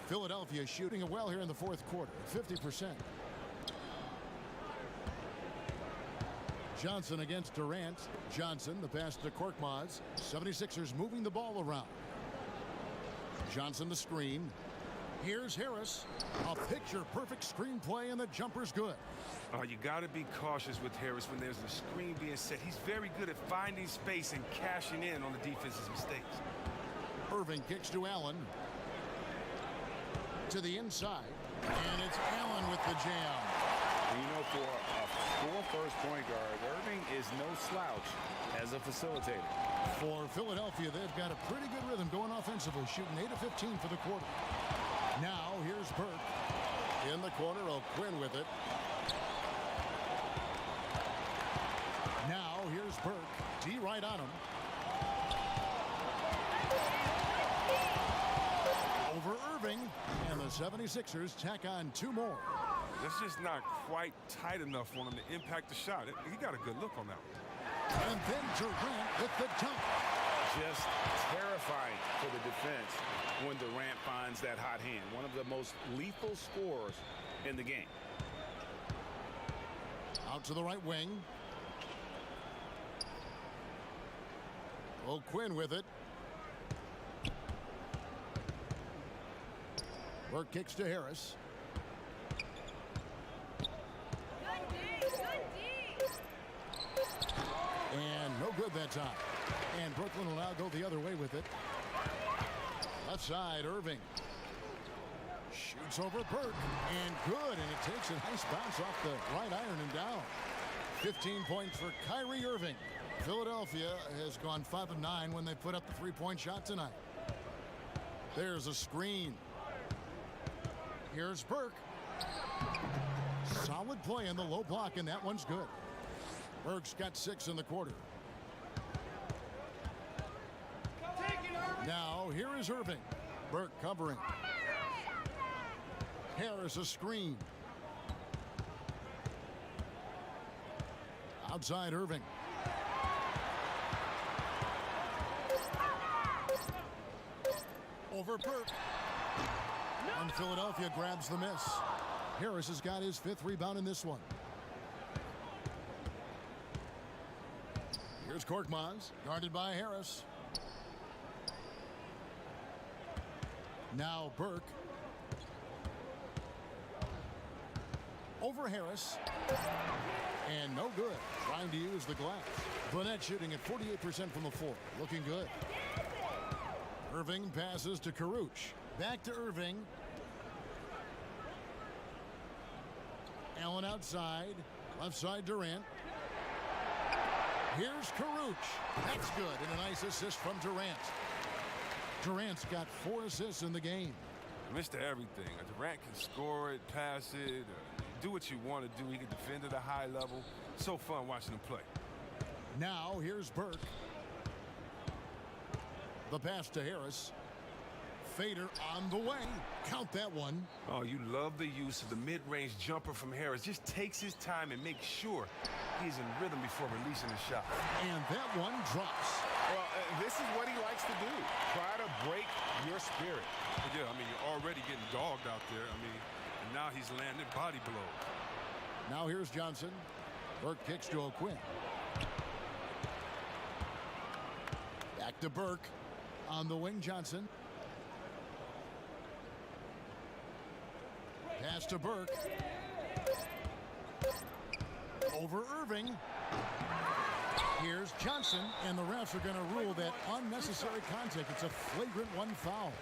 Philadelphia shooting it well here in the fourth quarter, 50%. Johnson against Durant. Johnson, the pass to Korkmaz. 76ers moving the ball around. Johnson the screen. Here's Harris. A picture-perfect screen play, and the jumper's good. You got to be cautious with Harris when there's a screen being set. He's very good at finding space and cashing in on the defense's mistakes. Irving kicks to Allen. To the inside. And it's Allen with the jam. And you know, for a full-first point guard, Irving is no slouch as a facilitator. For Philadelphia, they've got a pretty good rhythm going offensively, shooting 8 of 15 for the quarter. Now, here's Burke. In the corner, O'Quinn with it. Now, here's Burke. D right on him. Over Irving, and the 76ers tack on 2 more. That's just not quite tight enough on him to impact the shot. He got a good look on that one. And then Durant with the dunk. Just terrifying for the defense when Durant finds that hot hand. One of the most lethal scorers in the game. Out to the right wing. O'Quinn with it. Burke kicks to Harris. And no good that time. And Brooklyn will now go the other way with it. Left side, Irving. Shoots over Burke. And good. And it takes a nice bounce off the right iron and down. 15 points for Kyrie Irving. Philadelphia has gone 5 of 9 when they put up the three-point shot tonight. There's a screen. Here's Burke. Solid play in the low block, and that one's good. Burke's got 6 in the quarter. Now, here is Irving. Burke covering. Harris a screen. Outside Irving. Over Burke. And Philadelphia grabs the miss. Harris has got his 5th rebound in this one. Here's Korkmaz, guarded by Harris. Now Burke. Over Harris. And no good. Trying to use the glass. Burnett shooting at 48% from the floor. Looking good. Irving passes to Karuch. Back to Irving. Allen outside. Left side Durant. Here's Karuch. That's good. And a nice assist from Durant. Durant's got 4 assists in the game. Mr. Everything. Durant can score it, pass it, do what you want to do. He can defend at a high level. So fun watching him play. Now here's Burke. The pass to Harris. Fader on the way. Count that one. Oh, you love the use of the mid-range jumper from Harris. Just takes his time and makes sure he's in rhythm before releasing the shot. And that one drops. Well, this is what he likes to do. Try to break your spirit. Yeah, I mean, you're already getting dogged out there. I mean, and now he's landing body blows. Now here's Johnson. Burke kicks to O'Quinn. Back to Burke. On the wing, Johnson. Pass to Burke. Over Irving. Here's Johnson, and the refs are going to rule that unnecessary contact. It's a flagrant 1 foul.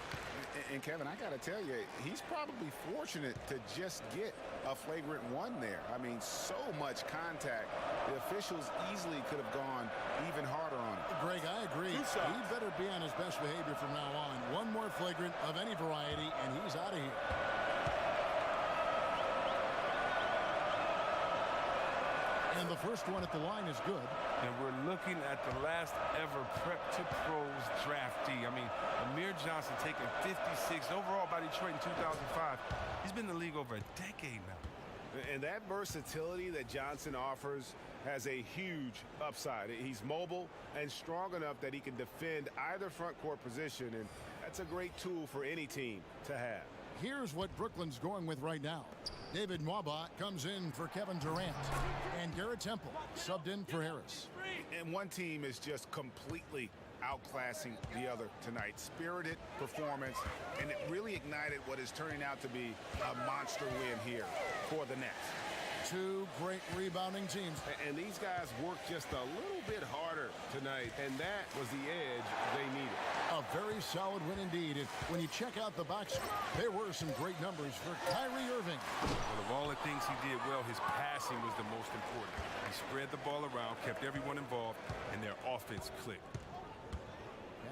And Kevin, I got to tell you, he's probably fortunate to just get a flagrant 1 there. I mean, so much contact. The officials easily could have gone even harder on it. Greg, I agree. He better be on his best behavior from now on. One more flagrant of any variety, and he's out of here. And the first one at the line is good. And we're looking at the last ever Prep to Pros draftee. I mean, Amir Johnson taken 56 overall by Detroit in 2005. He's been in the league over a decade now. And that versatility that Johnson offers has a huge upside. He's mobile and strong enough that he can defend either front court position, and that's a great tool for any team to have. Here's what Brooklyn's going with right now. David Nwaba comes in for Kevin Durant. And Garrett Temple subbed in for Harris. And one team is just completely outclassing the other tonight. Spirited performance, and it really ignited what is turning out to be a monster win here for the Nets. 2 great rebounding teams. And these guys worked just a little bit harder tonight, and that was the edge they needed. A very solid win indeed. And when you check out the box, there were some great numbers for Kyrie Irving. But of all the things he did well, his passing was the most important. He spread the ball around, kept everyone involved, and their offense clicked.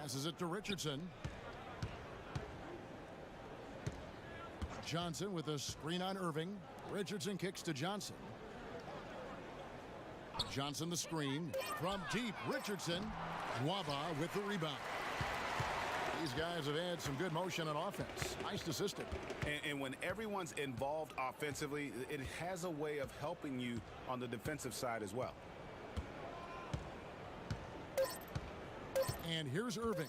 Passes it to Richardson. Johnson with a screen on Irving. Richardson kicks to Johnson. Johnson the screen. From deep, Richardson. Nwaba with the rebound. These guys have had some good motion on offense. Nice assistant. And when everyone's involved offensively, it has a way of helping you on the defensive side as well. And here's Irving.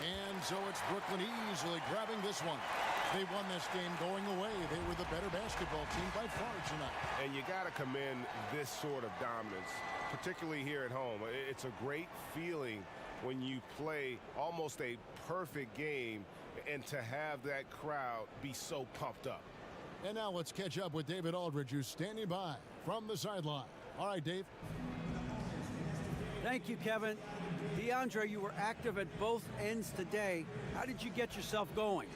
And so it's Brooklyn easily grabbing this one. They won this game going away. They were the better basketball team by far tonight. And you got to commend this sort of dominance, particularly here at home. It's a great feeling when you play almost a perfect game and to have that crowd be so pumped up. And now let's catch up with David Aldridge, who's standing by from the sideline. All right, Dave. Thank you, Kevin. DeAndre, you were active at both ends today. How did you get yourself going?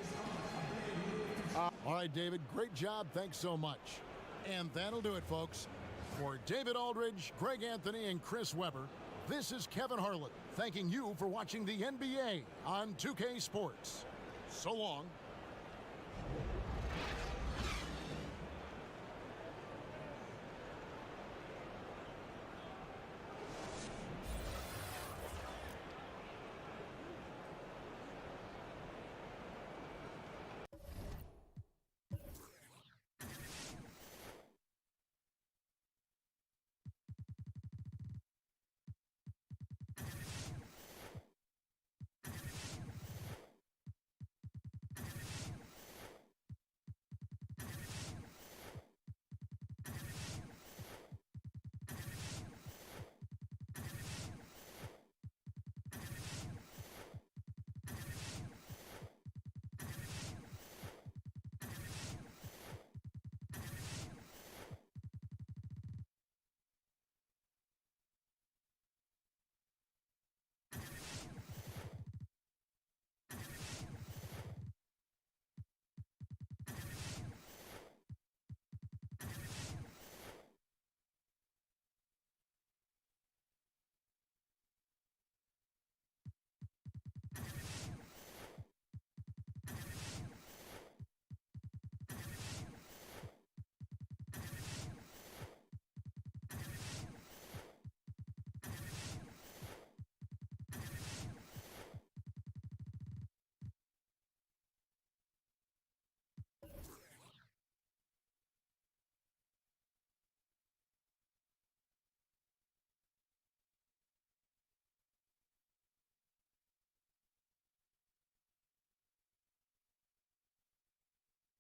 All right, David, great job. Thanks so much. And that'll do it, folks. For David Aldridge, Greg Anthony, and Chris Webber, this is Kevin Harlan thanking you for watching the NBA on 2K Sports. So long.